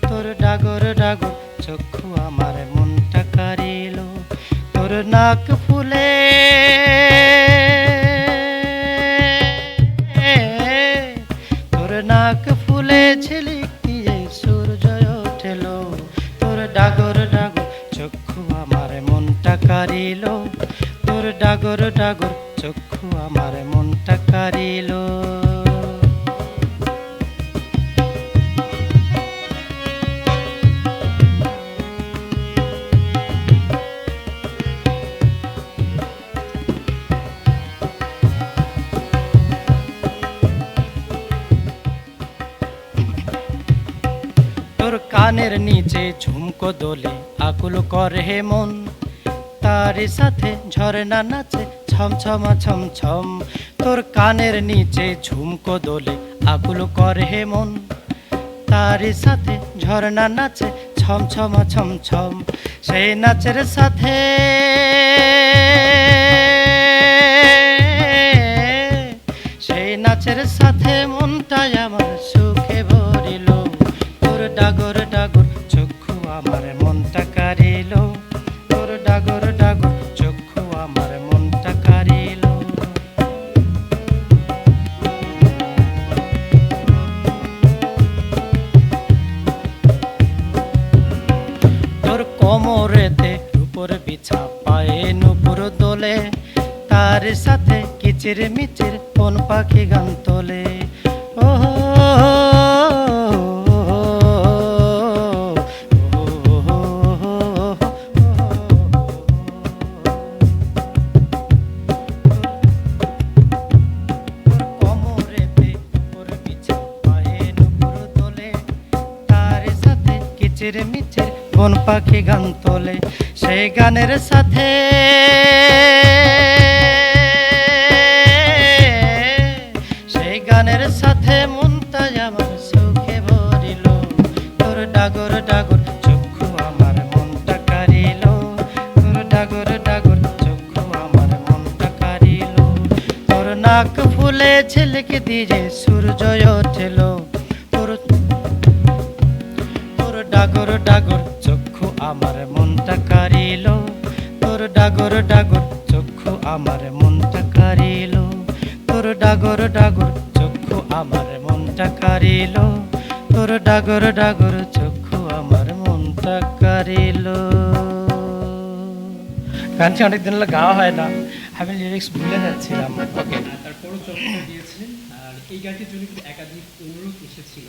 তোর ডাগর ডাগর চক্ষু আমার মনটা কারিল, তোর নাক ফুলে তোর নাক ফুলে ঝিলিক দিয়ে সূর্য ওঠেল, তোর ডাগর ডাগর চক্ষু আমার মনটা কারিল, তোর ডাগর ডাগর চক্ষু আমার মনটা কারিল। তোর কানের নিচে ঝুমকো দোলে আকুল করে হে মন, তারই সাথে ঝরনা নাচে ছমছমা ছমছম, তোর কানের নিচে ঝুমকো দোলে আকুল করে হে মন, তারই সাথে ঝরনা নাচে ছমছমা ছমছম, সেই নাচের সাথে সেই নাচের সাথে মনটাই আমার সুখে ভরিল, তোর ডাগর ডাগর চক্ষু আমার মনটা কারিল, তোর ডাগর ডাগর চক্ষু আমার মনটা কারিল। তোলে, তার সাথে কিচির মিচির কোন পাখি গান তোলে। ও কোমরেতে ওর পিছে পায়ে নুপুর তোলে, তার সাথে কিচির মিচির কোন পাখি গান তোলে। সেই গানের সাথে সেই গানের সাথে মনটা আমার সুখে ভরিল, তোর ডাগর ডাগর চক্ষু আমার মনটা কারিল, তোর ডাগর ডাগর চক্ষু আমার মনটা কারিল। তোর নাক ফুলে ঝিলকে দিয়ে সূর্য ওঠেল, তোর তোর ডাগর ডাগর চক্ষু আমার মনটা কারিল, তোর ডাগর ডাগর চক্ষু আমার মনটা কারিল, তোর ডাগর ডাগর চক্ষু আমার মনটা কারিল, তোর ডাগর ডাগর চক্ষু আমার মনটা কারিল। গানটি অনেকদিন হলো গাওয়া হয় না, আমি লিরিক্স ভুলে যাচ্ছিলাম। ওকে, তারপরও চমৎকার দিয়েছেন। আর এই গানটির জন্য কিন্তু একাধিক অনুরোধ এসেছিল,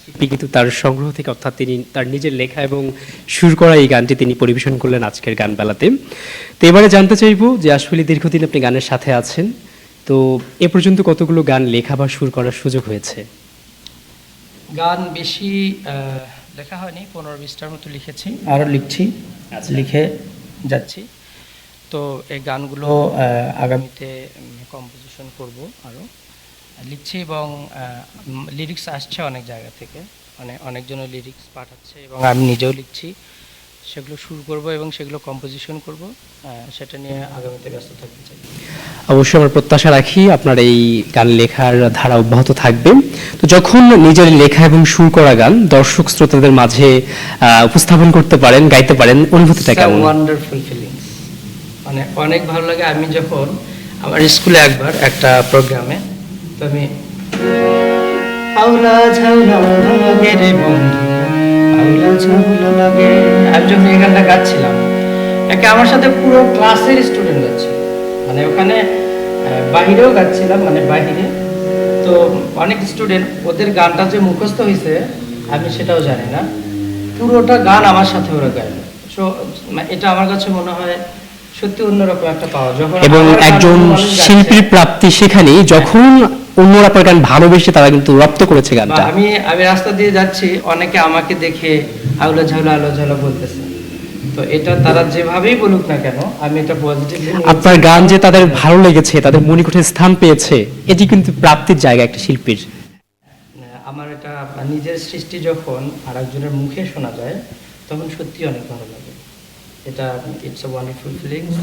শিল্পী কিন্তু তার সংগ্রহ থেকে, অর্থাৎ তিনি তার নিজের লেখা এবং সুর করা এই গানটি তিনি পরিবেশন করলেন আজকের গান বেলাতে। তো এবারে জানতে চাইবো যে আসলে দীর্ঘদিন আপনি গানের সাথে আছেন, তো এ পর্যন্ত কতগুলো গান লেখা বা সুর করার সুযোগ হয়েছে? গান বেশি লেখা হয়নি, 15-20টার মতো লিখেছি, আরও লিখছি, লিখে যাচ্ছি। তো এই গানগুলো আগামীতে কম্পোজিশন করব, আরও লিখছি এবং লিরিক্স আসছে অনেক জায়গা থেকে, মানে অনেকজনের লিরিক্স পাঠাচ্ছে এবং আমি নিজেও লিখছি, সেগুলো শুরু করব এবং সেগুলো কম্পোজিশন করব, সেটা নিয়ে আগামীতে ব্যস্ত থাকতে চাই। অবশ্যই আমরা প্রত্যাশা রাখি আপনার এই গান লেখার ধারা অব্যাহত থাকবে। তো যখন নিজের লেখা এবং সুর করা গান দর্শক শ্রোতাদের মাঝে উপস্থাপন করতে পারেন, গাইতে পারেন, অনুভূতিটা কেমন? ওয়ান্ডারফুল ফিলিংস, মানে অনেক ভালো লাগে। আমি যখন আমার স্কুলে একবার একটা প্রোগ্রামে, তো আমি আউলা ঝাউলা লাগে রে বন্ধু, আউলা ঝাউলা লাগে, আমি যখন এই গানটা গাচ্ছিলাম, একে আমার সাথে পুরো ক্লাসের স্টুডেন্ট গাচ্ছিল, মানে ওখানে বাহিরেও গাচ্ছিলাম, মানে বাহিরে। তো অনেক স্টুডেন্ট, ওদের গানটা যে মুখস্থ হয়েছে আমি সেটাও জানি না, পুরোটা গান আমার সাথে ওরা গাইল। সো এটা আমার কাছে মনে হয় সত্যি অন্যরকম একটা পাওয়া, যখন এবং আমার গান একজন অন্য মানুষ গাচ্ছে। শিল্পীর প্রাপ্তি সেখানেই যখন অন্যরা আপনার গান ভালোবেসে তারা কিন্তু রপ্ত করেছে বা গানটা। আমি রাস্তা দিয়ে যাচ্ছি, অনেকে আমাকে দেখে আউলা ঝাউলা আলো ঝাউলা বলতেছে, তো এটা তারা যেভাবেই বলুক না কেন, আমি এটা পজিটিভলি। আপনার গান যে তাদের ভালো লেগেছে, তাদের মনিকটে স্থান পেয়েছে, এটি কিন্তু প্রাপ্তির জায়গা একটা শিল্পীর। আমার এটা নিজের সৃষ্টি যখন আরেকজনের মুখে শোনা যায়, তখন সত্যি অনেক ভালো লাগে। এটা ইটস আ ওয়ান্ডারফুল ফিলিংস।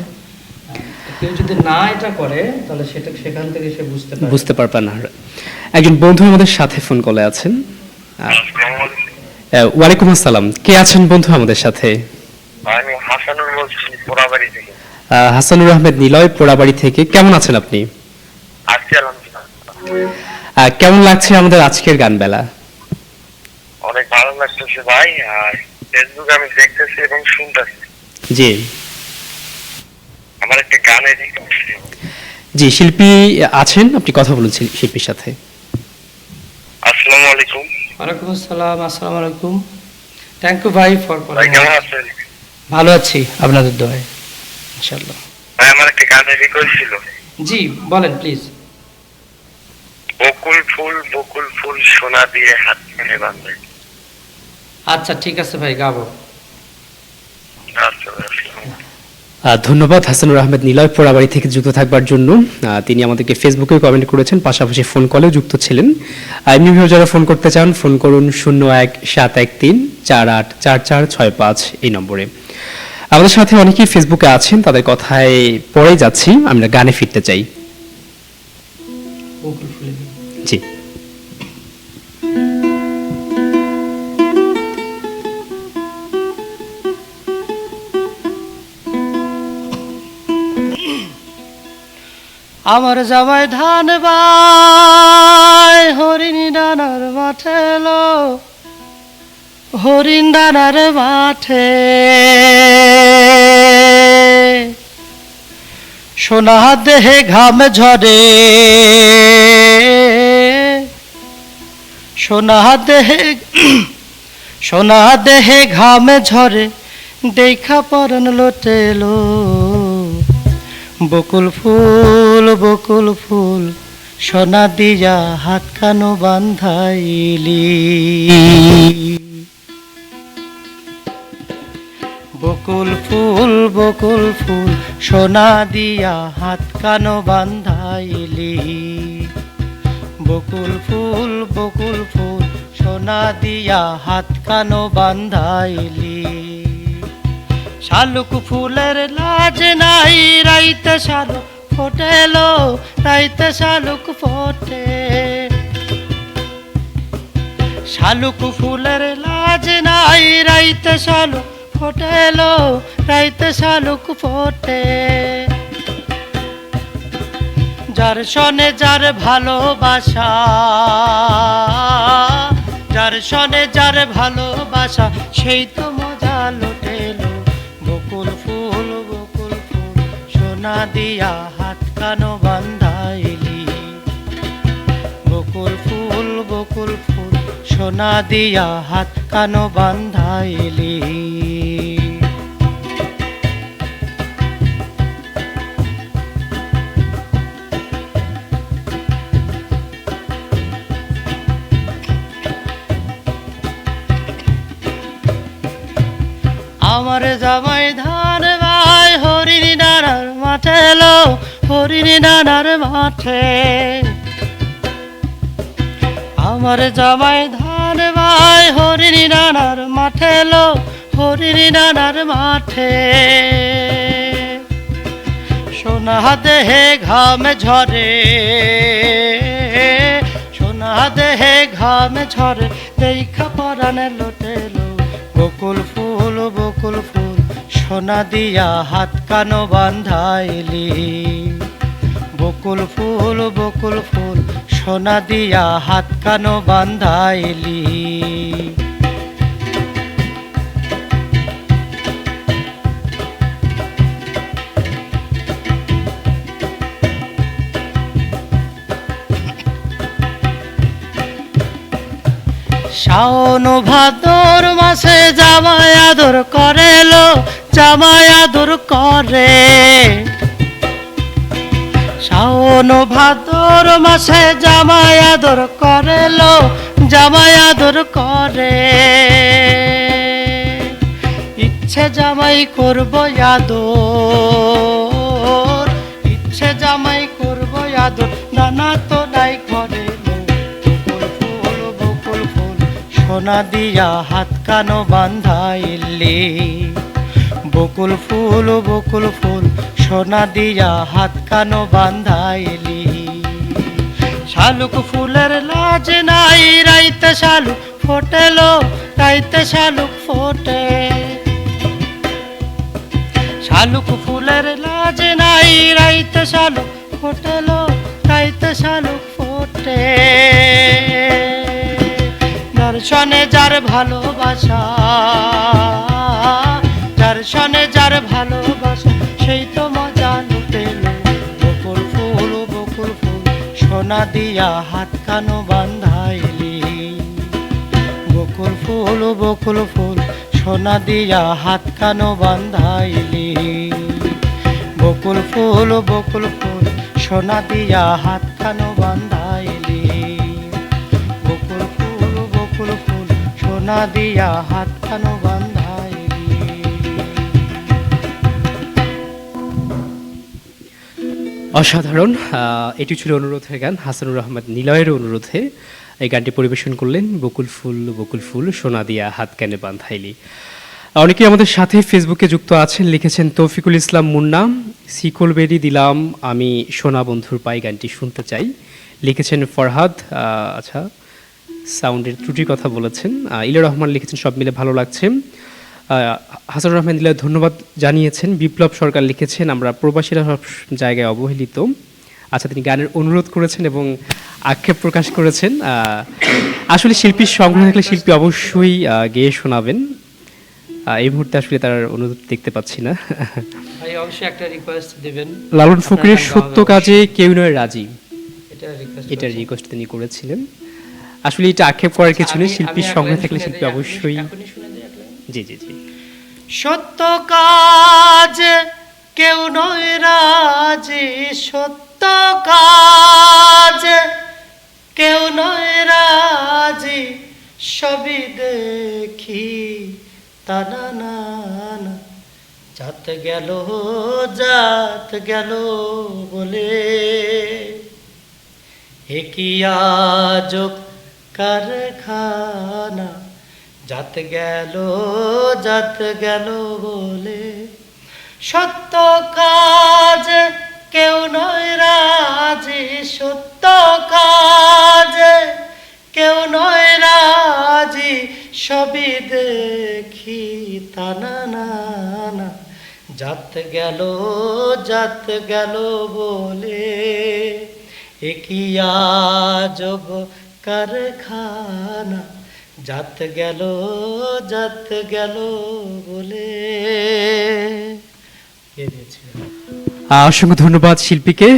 কেউ যদি না এটা করে, তাহলে সেটা সেখান থেকে সে বুঝতে পারবে না। একজন বন্ধু আমাদের সাথে ফোন কলে আছেন। ওয়ালাইকুম আসসালাম, কে আছেন বন্ধু আমাদের সাথে? আমি হাসানুর বলছি, পোড়াবাড়ি থেকে। হাসানুর আহমেদ নিলয়, পোড়াবাড়ি থেকে। কেমন আছেন আপনি? আজকে আলহামদুলিল্লাহ কেমন লাগছে আমাদের আজকের গান বেলা? অনেক ভালো লাগতেছে ভাই, আর ফেসবুক আমি দেখতেছি এবং শুনতেছি। জি আমার একটা গান এডিট করছি। জি, শিল্পী আছেন, আপনি কথা বলুন শিল্পীর সাথে। আসসালামু আলাইকুম। ওয়ালাইকুম আসসালাম। আসসালামু আলাইকুম। থ্যাংক ইউ ভাই ফর ভাই কেমন আছেন? ভালো আছি আপনাদের দোয়ায় ইনশাআল্লাহ। ভাই আমার একটা গান এডিট করেছিল। জি বলেন প্লিজ। বকুল ফুল সোনা দিয়ে হাত মেনে বাঁধে। আচ্ছা ঠিক আছে ভাই, গাবো। আচ্ছা ভাই, আসসালামু ধন্যবাদ হাসানুর আহমেদ নিলয়, পোড়াবাড়ি থেকে যুক্ত থাকবার জন্য। তিনি আমাদেরকে ফেসবুকে কমেন্ট করেছেন, পাশাপাশি ফোন কলেও যুক্ত ছিলেন। এমনিভাবে যারা ফোন করতে চান, ফোন করুন 01-713-484465 এই নম্বরে। আমাদের সাথে অনেকেই ফেসবুকে আছেন, তাদের কথায় পরেই যাচ্ছি, আমরা গানে ফিরতে চাই। বকুল ফুলে জি আমার জামাই ধান বাই হরিণ ডানার মাঠে লো, হরিণ ডানার মাঠে সোনা দেহে ঘাম ঝরে, সোনা দেহে সোনা দেহে ঘাম ঝরে, দেখা পরাণ লোটেলো। বকুল ফুল সোনা দিয়া হাত কানো বান্ধাইলি। বকুল ফুল সোনা দিয়া হাত কানো বান্ধাইলি। বকুল ফুল সোনা দিয়া হাত কানো বান্ধাইলি। শালুক ফুলের লাজ নাই, রাইতে শালুক ফোটেলো, রাইতে শালুক ফোটে। শালুক ফুলের লাজ নাই, রাইতে শালুক ফোটেলো, রাইতে শালুক ফোটে। যার সনে যার ভালোবাসা, যার সনে যার ভালোবাসা, সেই তো মজা লোটেলো। বকুল ফুল সোনা দিয়া হাত কানো বান্ধাইলি। বকুল ফুল সোনা দিয়া হাত কানো বান্ধাইলি। আমার জামাই ধান ভাই হরিণী নানার মাঠে লো, হরিণী নানার মাঠে। আমার জামাই ধান ভাই হরিণী নানার মাঠে লো, হরিণী নানার মাঠে। সোনা দেহে ঘাম ঝরে, সোনা দেহে ঘাম ঝরে, দেখা পরাণ লোটেলো। বকুল ফুল সোনা দিয়া হাত কানো বান্ধাইলি। বকুল ফুল সোনা দিয়া হাত কানো বান্ধাইলি। শাওন ভাদর মাসে জামাই আদর করেলো, জামাই আদর করে। শাওন ভাদর মাসে জামাই আদর করেলো, জামাই আদর করে। ইচ্ছে জামাই করব আদর, ইচ্ছে জামাই করব আদর, নানা তো নাই ঘরে। সোনা দিয়া হাত কানো বান্ধাইলি। বকুল ফুল সোনা দিয়া হাত কানো বান্ধাইলি। শালুক ফুলের লাজ নাই, রাইতে শালুক ফোটেলো, রাইতে শালুক ফোটে। শালুক ফুলের লাজ নাই, রাইতে শালুক ফোটেলো, রাইতে শালুক ফোটে। যার সনে যার ভালোবাসা, যার সনে যার ভালোবাসা, সেই তো মজা লুটেলো। বকুল ফুল সোনা দিয়া হাত কানো বান্ধাইলি। বকুল ফুল সোনা দিয়া হাত কানো বান্ধাইলি। বকুল ফুল সোনা দিয়া হাত কানো বান্ধাইলি। বকুল ফুল সোনা দিয়া হাত কানো বান্ধাইলি। অসাধারণ। এটি ছিল অনুরোধের গান, হাসানুর রহমান নিলয়ের অনুরোধে এই গানটি পরিবেশন করলেন। বকুল ফুল সোনা দিয়া হাত কানে বান্ধাইলি। অনেকেই আমাদের সাথে ফেসবুকে যুক্ত আছেন, লিখেছেন তৌফিকুল ইসলাম মুন্না, শিকল বেরি দিলাম আমি সোনা বন্ধুর পাই গানটি শুনতে চাই। লিখেছেন ফরহাদ, আচ্ছা সাউন্ডের ত্রুটির কথা বলেছেন। ইলা রহমান লিখেছেন সব মিলে ভালো লাগছে। হাসানুর রহমান দিলা ধন্যবাদ জানিয়েছেন। বিপ্লব সরকার লিখেছেন আমরা প্রবাসীরা সব জায়গায় অবহেলিত। আচ্ছা, তিনি গানের অনুরোধ করেছেন এবং আক্ষেপ প্রকাশ করেছেন। আসলে শিল্পীর সংগ্রহ থাকলে শিল্পী অবশ্যই গেয়ে শোনাবেন। এই মুহূর্তে আসলে তার অনুরোধ দেখতে পাচ্ছি না। ভাই অবশ্যই একটা রিকোয়েস্ট দিবেন। লালন আপনার ফকিরের গান গাওয়া সত্য হবে কাজে কেউ নয় রাজি, এটা রিকোয়েস্ট এটার রিকোয়েস্ট তিনি করেছিলেন। আসলে এটা আক্ষেপ করার কিছু নেই, শিল্পীর সঙ্গে থাকলে শিল্পী অবশ্যই। এখনই শুনে দিই এক লাইন। জি জি জি। সত্য কাজ কেউ নয় রাজি, সত্য কাজ কেউ নয় রাজি, সবই দেখি তা না না না, জাত গেল বলে একই আজব কারখানা, জাত গেল বলে। সত্য কাজ কেউ নয় রাজি, সত্য কাজ কেউ নয় রাজি, সবই দেখি তা না না না, জাত গেল বলে একই আজব কারখানা, জাত গেল বলে। অসংখ্য ধন্যবাদ শিল্পীকে।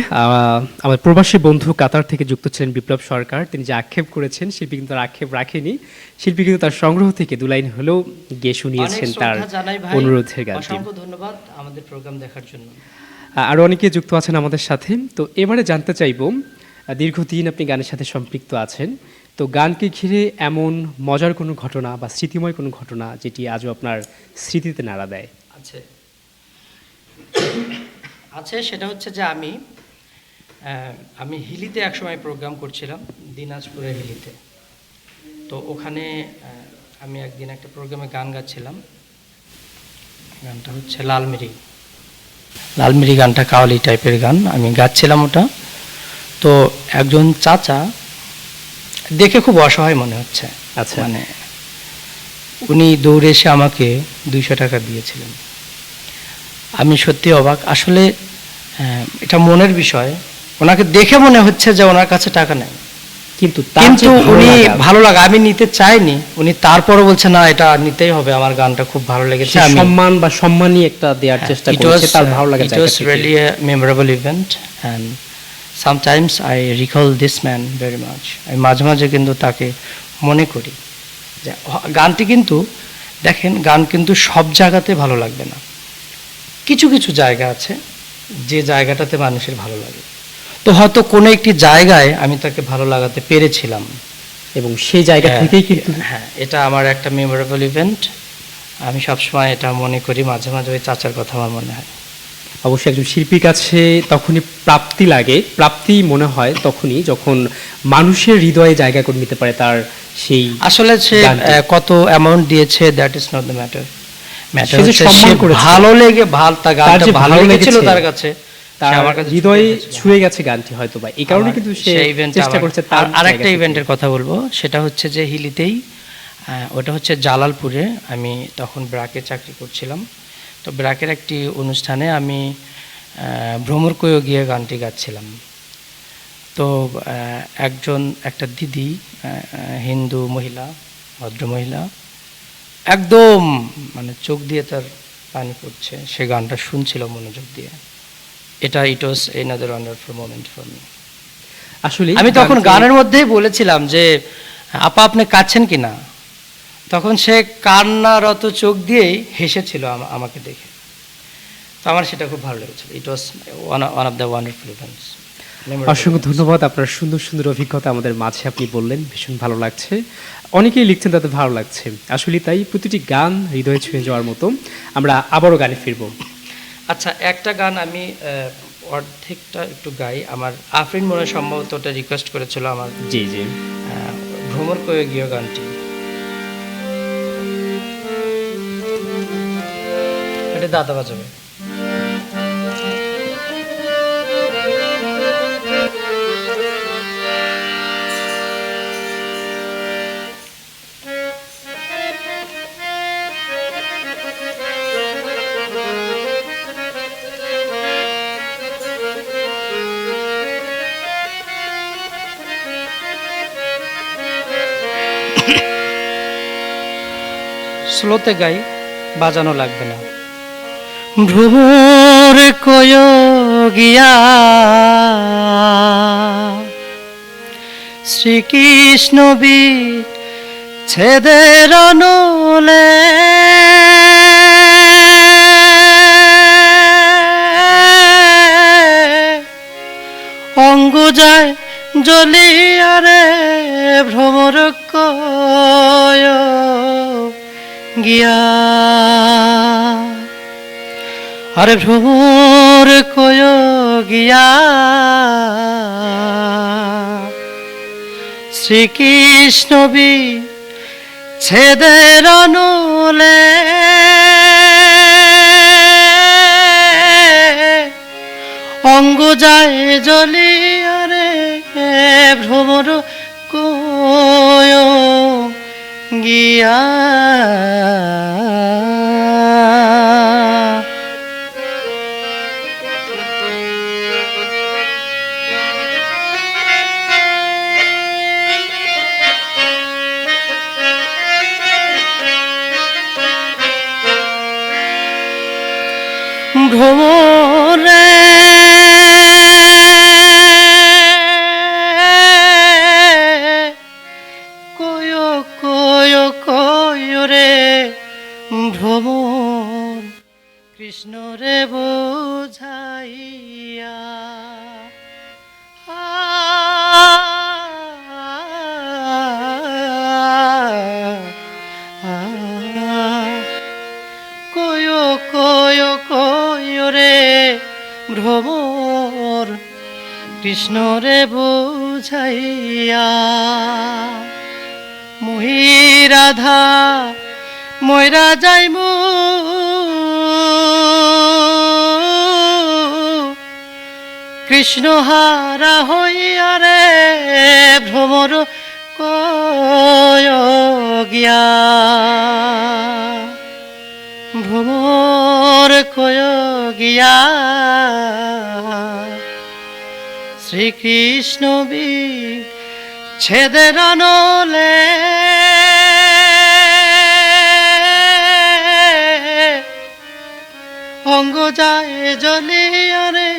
আমার প্রবাসী বন্ধু কাতার থেকে যুক্ত ছিলেন বিপ্লব সরকার, তিনি যে আক্ষেপ করেছেন শিল্পী কিন্তু তার আক্ষেপ রাখেনি। শিল্পী কিন্তু তার সংগ্রহ থেকে 2 লাইন হলেও গেয়ে শুনিয়েছেন তার অনুরোধের গানটি। অসংখ্য ধন্যবাদ আমাদের প্রোগ্রাম দেখার জন্য। আরও অনেকে যুক্ত আছেন আমাদের সাথে। তো এবারে জানতে চাইব, দীর্ঘদিন আপনি গানের সাথে সম্পৃক্ত আছেন, তো গানকে ঘিরে এমন মজার কোনো ঘটনা বা স্মৃতিময় কোনো ঘটনা যেটি আজও আপনার স্মৃতিতে নাড়া দেয়? আছে, সেটা হচ্ছে যে আমি হিলিতে একসময় প্রোগ্রাম করছিলাম, দিনাজপুরের হিলিতে। তো ওখানে আমি একদিন একটা প্রোগ্রামে গান গাচ্ছিলাম। গানটা হচ্ছে লালমিরি গানটা কাওয়ালি টাইপের গান, আমি গাচ্ছিলাম ওটা। তো একজন চাচা দেখে খুব অসহায় মনে হচ্ছে, আচ্ছা। মানে উনি দৌড়ে এসে আমাকে 200 টাকা দিয়েছিলেন। আমি সত্যি অবাক আসলে। এটা মনের বিষয়, ওনাকে দেখে মনে হচ্ছে যে ওনার কাছে টাকা নেই, কিন্তু উনি ভালো লাগা, আমি নিতে চাইনি, উনি তারপরও বলছে না এটা নিতেই হবে, আমার গানটা খুব ভালো লেগেছে। সম্মান বা সম্মানই একটা দেওয়ার চেষ্টা করেছে, তার ভালো লাগা। It was really a memorable event and sometimes I recall this man very much. আমি মাঝে মাঝে কিন্তু তাকে মনে করি যে গানটি কিন্তু দেখেন, গান কিন্তু সব জায়গাতে ভালো লাগবে না, কিছু কিছু জায়গা আছে যে জায়গাটাতে মানুষের ভালো লাগে। তো হয়তো কোনো একটি জায়গায় আমি তাকে ভালো লাগাতে পেরেছিলাম, এবং সেই জায়গা থেকেই কিন্তু এটা আমার একটা মেমোরেবল ইভেন্ট। আমি সবসময় এটা মনে করি, মাঝে মাঝে ওই চাচার কথা আমার মনে হয়। অবশ্যই একজন শিল্পীর কাছে তখনই প্রাপ্তি লাগে, প্রাপ্তি মনে হয় তখনই যখন মানুষের হৃদয়ে জায়গা করে নিতে পারে তার সেই। আসলে সে কত অ্যামাউন্ট দিয়েছে, that is not the matter. ভালো লেগে ভালো লেগেছিল তার কাছে, তার হৃদয়ে ছুঁয়ে গেছে গানটি হয়তো, বা এই কারণে কিন্তু সে চেষ্টা করছে। তার আরেকটা ইভেন্টের কথা বলবো, সেটা হচ্ছে যে হিলিতেই, ওটা হচ্ছে জালালপুরে। আমি তখন ব্র্যাকে চাকরি করছিলাম। তো ব্র্যাকের একটি অনুষ্ঠানে আমি ভ্রমর কয়েও গিয়ে গানটি গাচ্ছিলাম। তো একটা দিদি, হিন্দু মহিলা, ভদ্র মহিলা, একদম মানে চোখ দিয়ে তার পানি পড়ছে, সে গানটা শুনছিল মনোযোগ দিয়ে। It was another wonderful moment for me. আসলে আমি তখন গানের মধ্যেই বলেছিলাম যে আপা আপনি কাঁদছেন কিনা, তখন সে কান্নারত চোখ দিয়েই হেসেছিল আমাকে দেখে। তো আমার সেটা খুব ভালো লেগেছিল। It was one of the wonderful events. অসংখ্য ধন্যবাদ, আপনার সুন্দর সুন্দর অভিজ্ঞতা আমাদের মাঝে আপনি বললেন, ভীষণ ভালো লাগছে। অনেকেই লিখছেন তাদের ভালো লাগছে, আসলে তাই প্রতিটি গান হৃদয়ে ছুঁয়ে যাওয়ার মতো। আমরা আবারও গানে ফিরবো। আচ্ছা, একটা গান আমি অর্ধেকটা একটু গাই। আমার আফরিন মনে সম্ভবত ওটা রিকোয়েস্ট করেছিল আমার। জি জি, ভ্রমর কয়ে গিয়ে গানটি, এটা দাদা বাজাবে। স্লোতে গাই, বাজানো লাগবে না। ভ্রমর কয় গিয়া শ্রীকৃষ্ণ বীর ছেদের নলে অঙ্গ যায় জ্বলিয়ারে ভ্রমর কয় গিয়া আরে ভ্রমর কয় গিয়া শ্রীকৃষ্ণ বীর ছেদের নলে অঙ্গ যায় জ্বলিয়ারে ভ্রমর কয় গিয়া ভ্রমরে কয় কয় কয় রে ভ্রমর কৃষ্ণ রে বোঝাইয়া কয় কয় কয় রে ভ্রমর কৃষ্ণ রে বুঝাইয়া মুহি রাধা ময়রা যাইমু কৃষ্ণ হারা হইয়া রে ভ্রমর কয় গিয়া ভ্রমর কয় গিয়া শ্রীকৃষ্ণ বীর ছেদের নলে অঙ্গ যায় জ্বলিয়ারে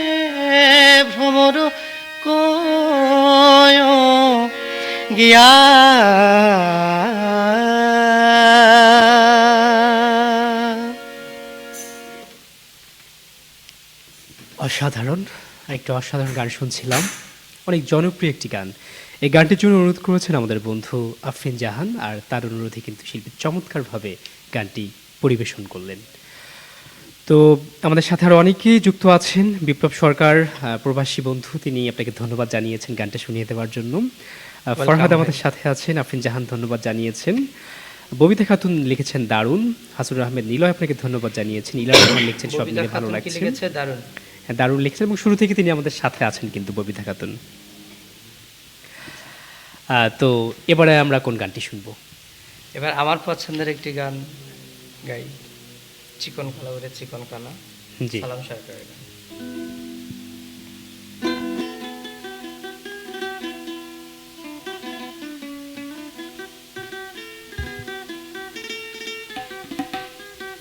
ভ্রমর কয় গিয়া অসাধারণ একটা অসাধারণ গান শুনছিলাম, অনেক জনপ্রিয় একটি গান। এই গানটির জন্য অনুরোধ করেছেন আমাদের বন্ধু আফরিন জাহান, আর তার অনুরোধে কিন্তু শিল্পী চমৎকারভাবে গানটি পরিবেশন করলেন। তো আমাদের সাথে আরও অনেকেই যুক্ত আছেন। বিপ্লব সরকার প্রবাসী বন্ধু, তিনি আপনাকে ধন্যবাদ জানিয়েছেন গানটা শুনিয়ে দেওয়ার জন্য। ফরহাদ আমাদের সাথে আছেন, আফরিন জাহান ধন্যবাদ জানিয়েছেন। ববিতা খাতুন লিখেছেন দারুণ। হাসুর আহমেদ নিলয় আপনাকে ধন্যবাদ জানিয়েছেন। ইলা রহমান লিখছেন সব মিলে ভালো লাগছে। দারুণ, হ্যাঁ দারুণ লিখছেন এবং শুরু থেকে তিনি আমাদের সাথে আছেন কিন্তু ববিতা খাতুন। তো এবারে আমরা কোন গানটি শুনবো? এবার আমার পছন্দের একটি গান গাই, চিকন কালা ওরে চিকন কালা, জি সালাম সরকারের গান।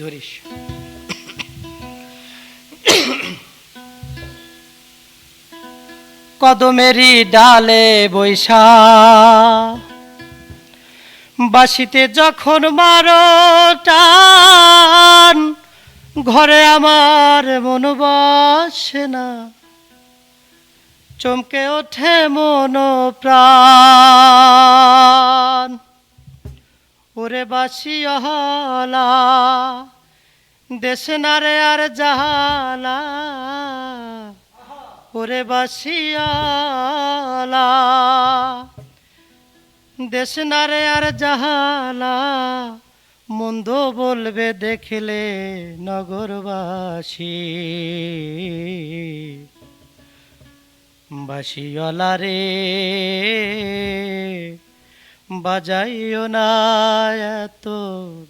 ধরিস কদমেরি ডালে বৈশা বাসিতে যখন মারো টান, ঘরে আমার মন বসে না, চমকে ওঠে মন প্রাণ। ওরে বাসিয়ালা দেশে না রে আর জাহালা, ওরে বাসিয়ালা দেশ না রে আর জাহালা, মন্দ বলবে দেখলে নগরবাসী। বাসিয়ালা রে বাজাইও না এত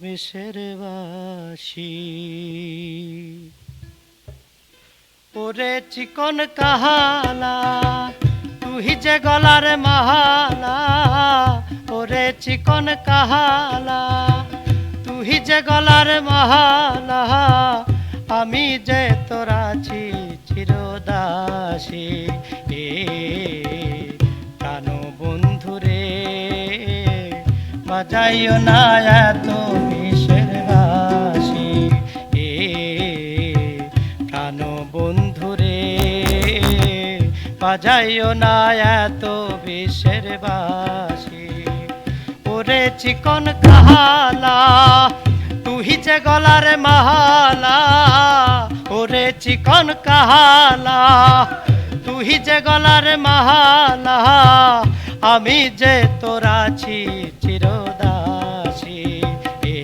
মিশের বাসি। ওরে চিকন কাহালা তুই যে গলার মাহালা, ওরে চিকন কাহালা তুই তুই যে গলার মালা আমি যে তোর আছি চিরদাসী এ প্রাণ বন্ধুরে বাজাইও না এত বিষের বাঁশি এ প্রাণ বন্ধুরে বাজাইও না এত বিষের বাঁশি ওরে চিকন কাহালা তুই যে গলার মালা ওরে চিকন কাহালা তুই যে গলার মালা আমি যে তোর আছি চিরদাসী এ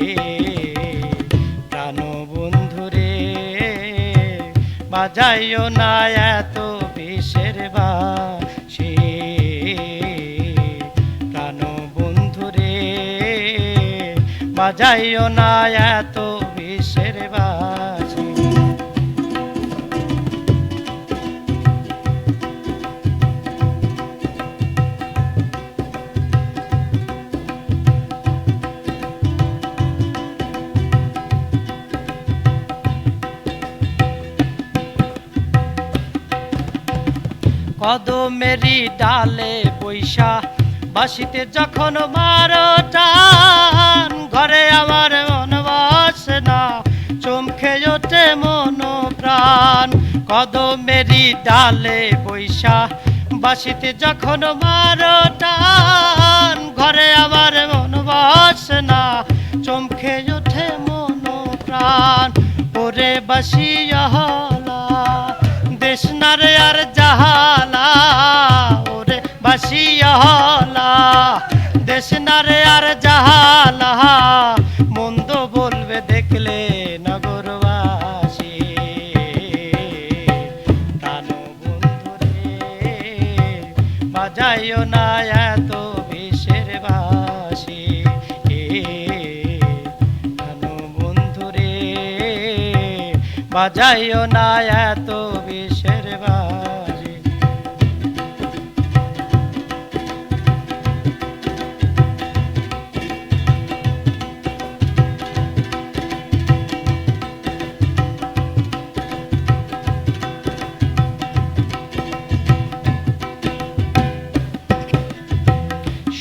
প্রাণ বন্ধুরে বাজাইও না এত বিষের বাঁশি প্রাণ বন্ধুরে বাজাইও না এত বিষের বাঁশি কদমেরি ডালে বৈশা বাসিতে যখন মারো টান ঘরে আমার মন বসে না চমকে ওঠে মন প্রাণ কদমেরি ডালে বৈশা বাসিতে যখন মারো টান ঘরে আমার মন বসে না চমকে ওঠে মন প্রাণ ওরে বাসিয়া দেশ না রে আর জাহালা ওরে বাসিয়ালা দেশ না রে আর জাহালা মন্দ বলবে দেখলে নগরবাসী প্রাণ বন্ধুরে বাজাইও না এত বিষের বাঁশি এ প্রাণ বন্ধুরে বাজাইও না এত বিষের বাঁশি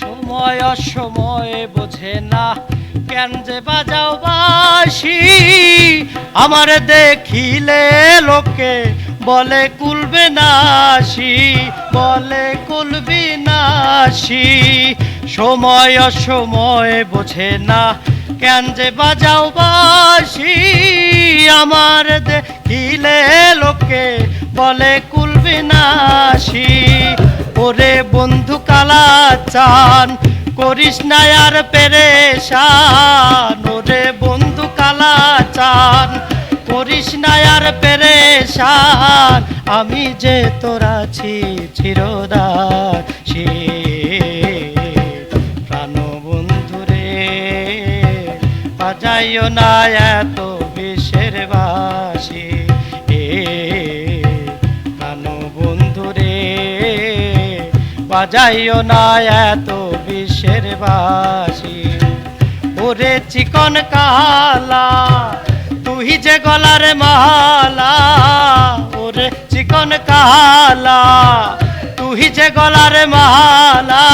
সময় অসময়ে বোঝে না কেন যে বাজাও বাঁশি আমার দেখিলে লোকে বলে কুলবে নাশি বলে কুলবি নাশি সময় অসময়ে বোঝে না কেন যে বাজাও বাঁশি আমার দেখিলে লোকে বলে কুলবি নাশি ওরে বন্ধু কালা চান করিস না আর পেরেশান ওরে বন্ধু কালা চান করিস না আর পেরেশান আমি যে তোর আছি চিরদাসী প্রাণ বন্ধুরে বাজাইও না এত বিষের বাঁশি এ প্রাণ বন্ধুরে বাজাইও না এত বিষের বাঁশি ওরে চিকন কালা তুই যে গলার মালা ওরে চিকন কালা তুই যে গলার মালা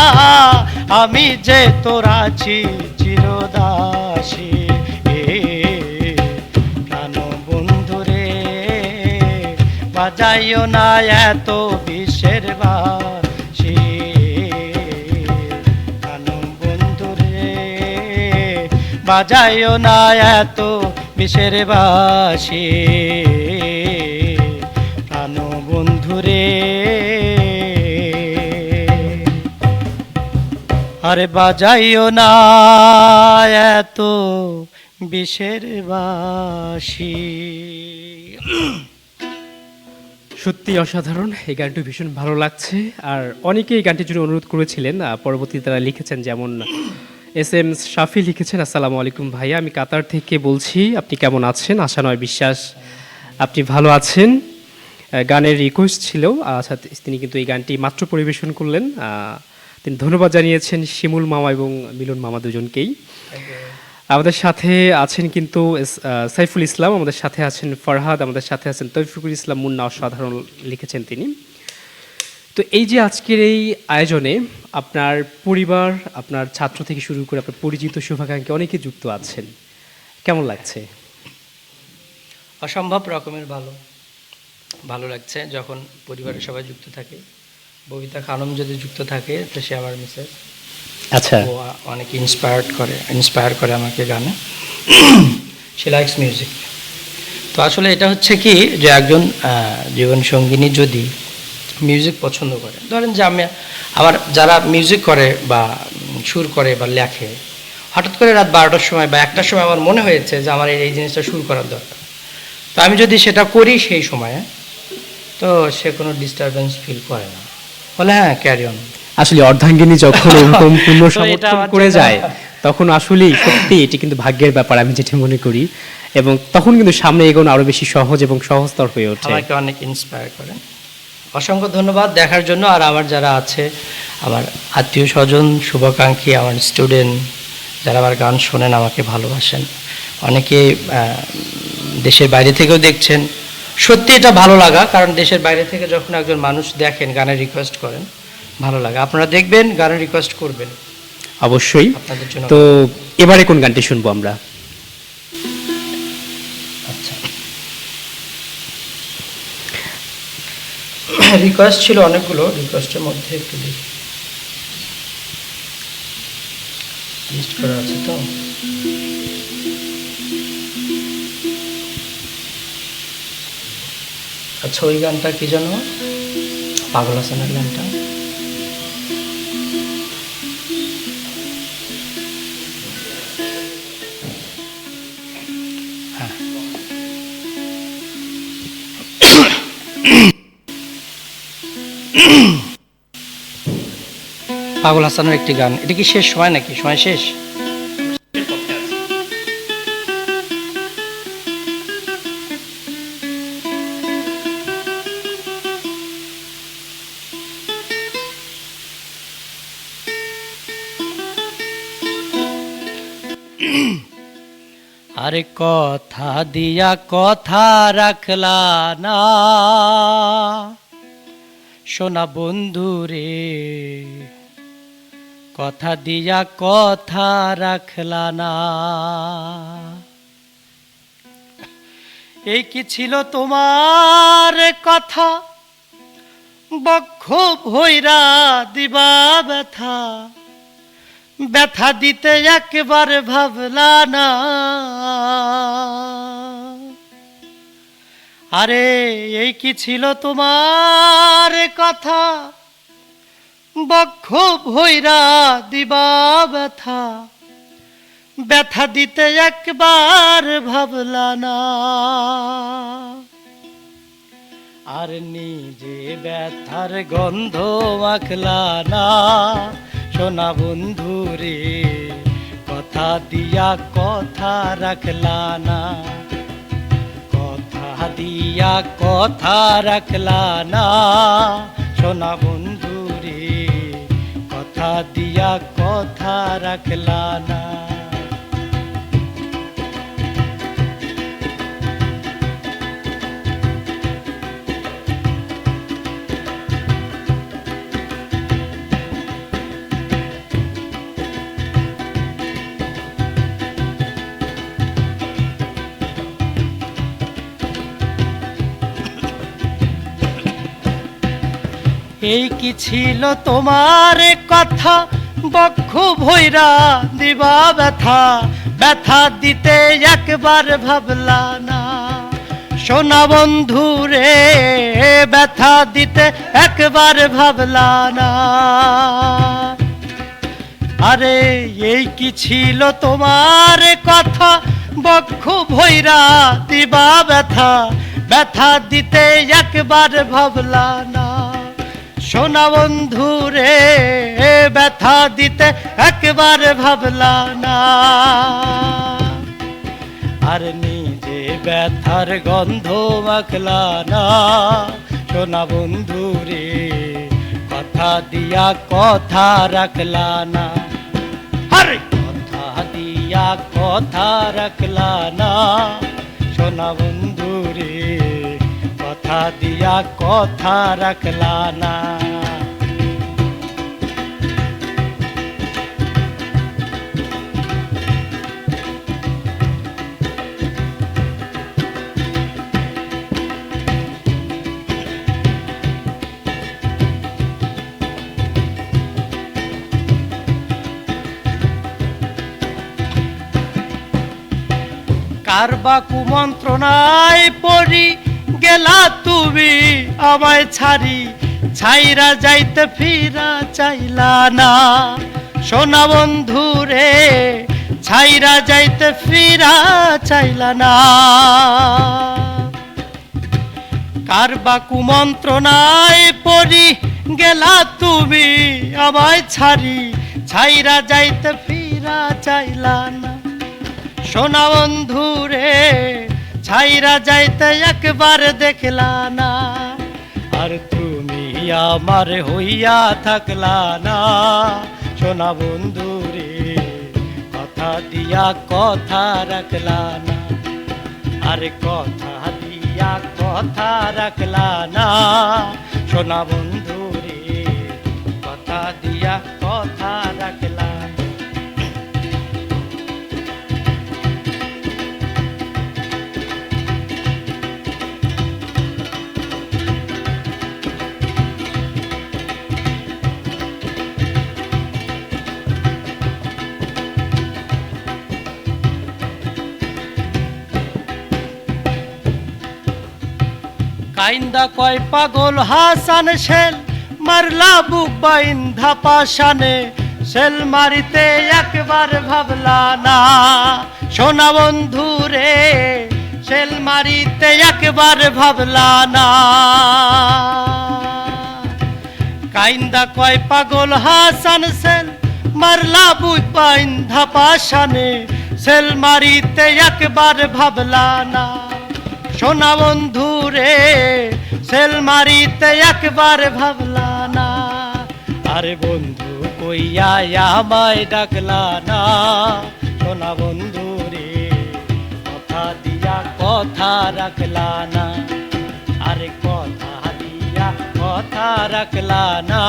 আমি যে তোর আছি চিরদাসী এ প্রাণ বন্ধুরে বাজাইও না এত বিষের বাঁশি প্রাণ বন্ধুরে বাজাইও না এত বিষের বাঁশি প্রাণ বন্ধুরে আরে বাজাইও না এত বিষের বাঁশি সত্যি অসাধারণ, এই গানটি ভীষণ ভালো লাগছে। আর অনেকে এই গানটির জন্য অনুরোধ করেছিলেন, পরবর্তীতে তারা লিখেছেন, যেমন SM শাফি লিখেছেন, আসসালামু আলাইকুম ভাইয়া, আমি কাতার থেকে বলছি, আপনি কেমন আছেন? আশা নয় বিশ্বাস আপনি ভালো আছেন। গানের রিকোয়েস্ট ছিল, আচ্ছা তিনি কিন্তু এই গানটি মাত্র পরিবেশন করলেন। তিনি ধন্যবাদ জানিয়েছেন শিমুল মামা এবং মিলন মামা দুজনকেই। আমাদের সাথে আছেন কিন্তু সাইফুল ইসলাম, আমাদের সাথে আছেন ফরহাদ, আমাদের সাথে আছেন তৌফিকুল ইসলাম মুন্না, অসাধারণ লিখেছেন তিনি। তো এই যে আজকের এই আয়োজনে আপনার পরিবার, আপনার ছাত্র থেকে শুরু করে আপনার পরিচিত শুভাকাঙ্ক্ষী অনেকে যুক্ত আছেন, কেমন লাগছে? অসম্ভব রকমের ভালো লাগছে যখন পরিবারের সবাই যুক্ত থাকে। ববিতা খানম যদি যুক্ত থাকে তো সে আমার মিসেস, আচ্ছা, ও অনেক ইন্সপায়ার করে আমাকে গানে। She likes music. তো আসলে এটা হচ্ছে কি যে একজন জীবন সঙ্গিনী যদি মিউজিক পছন্দ করে, ধরেন যে আমার যারা মিউজিক করে বা সুর করে বা লেখে, হঠাৎ করে রাত 12টার সময় বা 1টার সময় আমার মনে হয়েছে যে আমার এই জিনিসটা সুর করার দরকার, তো আমি যদি সেটা করি সেই সময়ে, তো সে কোনো ডিস্টারবেন্স ফিল করে না, বলে হ্যাঁ ক্যারি অন। আসলে অর্ধাঙ্গিনী যখন এরকম পূর্ণ তো এটা সমর্থন আমার করে জন্য- যায় তখন আসলেই সত্যি এটি কিন্তু ভাগ্যের ব্যাপার, আমি যেটা মনে করি, এবং তখন কিন্তু সামনে এগোনো আরো বেশি সহজ এবং সহজতর হয়ে ওঠে। আমাকে অনেক ইন্সপায়ার করে। অসংখ্য ধন্যবাদ দেখার জন্য। আর আমার যারা আছে, আমার আত্মীয় স্বজন, শুভাকাঙ্ক্ষী, আমার স্টুডেন্ট, যারা আমার গান শোনেন, আমাকে ভালোবাসেন, অনেকে দেশের বাইরে থেকেও দেখছেন। সত্যি এটা ভালো লাগা, কারণ দেশের বাইরে থেকে যখন একজন মানুষ দেখেন, গানের রিকোয়েস্ট করেন, ভালো লাগে। আপনারা দেখবেন, গানের রিকোয়েস্ট করবেন, অবশ্যই। আপনাদের জন্য। তো এবারে কোন গানটি শুনবো আমরা? আচ্ছা, রিকোয়েস্ট ছিল অনেকগুলো, রিকোয়েস্টের মধ্যে একটু দেখি, লিস্ট করা আছে তো। আচ্ছা, ওই গানটা কি যেন, পাগল হাসানের গানটা। হ্যাঁ, পাগল হাসানের একটি গান। এটা কি শেষ সময় নাকি? সময় শেষ? আরে কথা দিয়া কথা রাখলা না, সোনা বন্ধু রে, কথা দিয়া কথা রাখলা না। এই কি ছিল তোমার কথা, বক্ষ ভৈরা দিবা ব্যথা, ব্যথা দিতে একবার ভাবলা না। আরে এই কি ছিল তোমার কথা, বক্ষ ভৈরা দিবা ব্যথা, ব্যথা দিতে একবার ভাবলা না। আর নিজে ব্যথার গন্ধ মাখলা না, সোনা বন্ধু রে, কথা দিয়া কথা রাখলা না, কথা দিয়া কথা রাখলা না, সোনা বন্ধু রে, কথা দিয়া কথা রাখলা না। এই কি ছিল তোমার কথা, বক্ষ ভৈরা দিবা ব্যথা, ব্যথা দিতে একবার ভাবলা না, সোনা বন্ধু রে, ব্যথা দিতে একবার ভাবলা না। আরে এই কি ছিল তোমার কথা, বক্ষ ভৈরা দিবা ব্যথা, ব্যথা দিতে একবার ভাবলা না, সোনা বন্ধু রে, ব্যথা দিতে একবার ভাবলা না। আর নিজে ব্যথার গন্ধ মাখলা না, সোনা বন্ধু রে, কথা দিয়া কথা রাখলা না। আরে কথা দিয়া দিয়া কথা রাখলা না সোনা বন্ধু রে কথা দিয়া কথা রাখলা না কার বা কুমন্ত্রণায় পড়ি গেলা তুমি আমায় ছাড়ি ছাইরা যাইতে ফিরা চাইলা না সোনা বন্ধু রে ছাইরা যাইতে ফিরা চাইলা না কার বা কুমন্ত্রণায় পড়ি গেলা তুমি আমায় ছাড়ি ছাইরা যাইতে ফিরা চাইলা না সোনা বন্ধু রে ছাইরা যাইতে একবার দেখলা না আর তুমি আমার হইয়া থাকলা না সোনা বন্ধু রে কথা দিয়া কথা রাখলা না আরে কথা দিয়া কথা রাখলা না সোনা বন্ধু রে কথা দিয়া কথা রাখলা না কাইন্দা কয় পাগল হাসান শেল মারলা বুক বাইন্ধা পাশানে শেল মারিতে একবার ভাবলা না সোনা বন্ধু রে শেল মারিতে একবার ভাবলা না কাইন্দা কয় পাগল হাসান শেল মারলা বুক বাইন্ধা পাশানে শেল মারিতে একবার ভাবলা না সোনা বন্ধু রে সেল মারিতে একবার ভাবলা না আরে বন্ধু কইয়া আমায় ডাকলা না সোনা বন্ধু রে কথা দিয়া কথা রাখলা না আরে কথা দিয়া কথা রাখলা না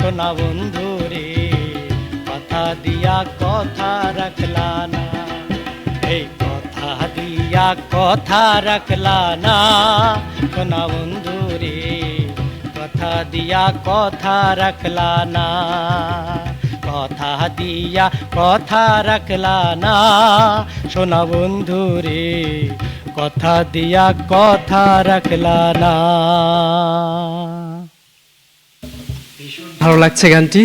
সোনা বন্ধু রে কথা দিয়া কথা রাখলা না এই কথা দিয়া কথা রাখলা না সোনা বন্ধু রে কথা দিয়া কথা রাখলা না কথা দিয়া কথা রাখলা না সোনা বন্ধু রে কথা দিয়া কথা রাখলা না ভালো লাগছে গানটি।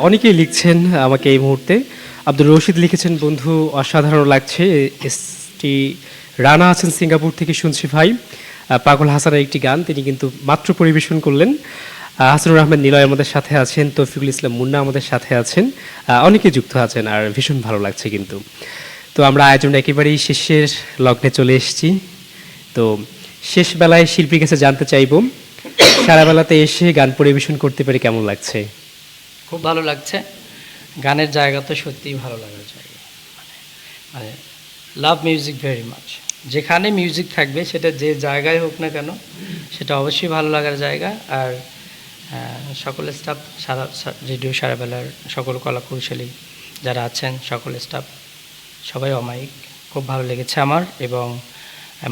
অনেকেই লিখছেন আমাকে এই মুহূর্তে। আব্দুর রশিদ লিখেছেন, বন্ধু অসাধারণ লাগছে। এসটি রানা আছেন সিঙ্গাপুর থেকে, শুনছি ভাই। পাগল হাসানের একটি গান তিনি কিন্তু মাত্র পরিবেশন করলেন। হাসানুর আহমেদ নিলয় আমাদের সাথে আছেন, তৌফিকুল ইসলাম মুন্না আমাদের সাথে আছেন, অনেকে যুক্ত আছেন, আর ভীষণ ভালো লাগছে কিন্তু। তো আমরা আয়োজন একেবারেই শেষের লগ্নে চলে এসেছি। তো শেষ বেলায় শিল্পীর কাছে জানতে চাইব, সারা বেলাতে এসে গান পরিবেশন করতে পেরে কেমন লাগছে? খুব ভালো লাগছে। গানের জায়গা তো সত্যিই ভালো লাগার জায়গা, মানে লাভ মিউজিক ভেরি মাচ। যেখানে মিউজিক থাকবে সেটা যে জায়গায় হোক না কেন, সেটা অবশ্যই ভালো লাগার জায়গা। আর সকল স্টাফ, রেডিও সারাবেলার সকল কলা কৌশলী যারা আছেন, সকল স্টাফ সবাই অমায়িক। খুব ভালো লেগেছে আমার, এবং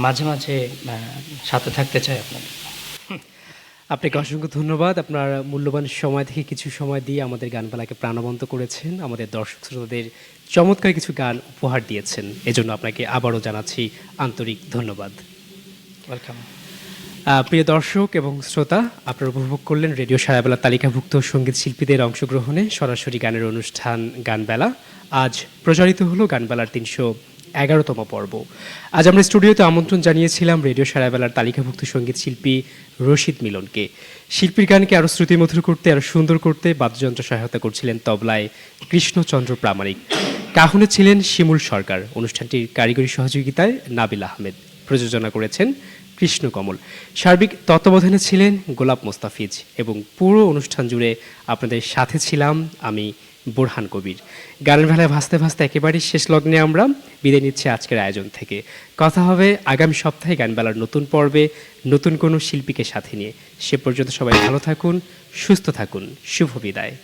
মাঝে মাঝে সাথে থাকতে চাই আপনাদের। আপনাকে অসংখ্য ধন্যবাদ। আপনার মূল্যবান সময় থেকে কিছু সময় দিয়ে আমাদের গানবেলাকে প্রাণবন্ত করেছেন, আমাদের দর্শক শ্রোতাদের চমৎকার কিছু গান উপহার দিয়েছেন। এজন্য আপনাকে আবারও জানাচ্ছি আন্তরিক ধন্যবাদ। ওয়েলকাম। প্রিয় দর্শক এবং শ্রোতা, আপনারা উপভোগ করলেন রেডিও সারাবেলা তালিকাভুক্ত সঙ্গীত শিল্পীদের অংশগ্রহণে সরাসরি গানের অনুষ্ঠান গানবেলা। আজ প্রচারিত হলো গানবেলার 311তম পর্ব। আজ আমরা স্টুডিওতে আমন্ত্রণ জানিয়েছিলাম রেডিও সারাবেলার তালিকাভুক্ত সঙ্গীত শিল্পী রশিদ মিলনকে। শিল্পীর গানকে আরও শ্রুতিমধুর করতে, আরও সুন্দর করতে বাদ্যযন্ত্র সহায়তা করছিলেন তবলায় কৃষ্ণচন্দ্র প্রামাণিক, কাহনে ছিলেন শিমুল সরকার, অনুষ্ঠানটির কারিগরি সহযোগিতায় নাবিল আহমেদ, প্রযোজনা করেছেন কৃষ্ণ কমল, সার্বিক তত্ত্বাবধানে ছিলেন গোলাপ মোস্তাফিজ, এবং পুরো অনুষ্ঠান জুড়ে আপনাদের সাথে ছিলাম আমি বোরহান কবির। গানের বেলায় ভাসতে ভাসতে একেবারেই শেষ লগ্নে আমরা বিদায় নিচ্ছি আজকের আয়োজন থেকে। কথা হবে আগামী সপ্তাহে গানবেলার নতুন পর্বে নতুন কোনো শিল্পীকে সাথে নিয়ে। সে পর্যন্ত সবাই ভালো থাকুন, সুস্থ থাকুন। শুভ বিদায়।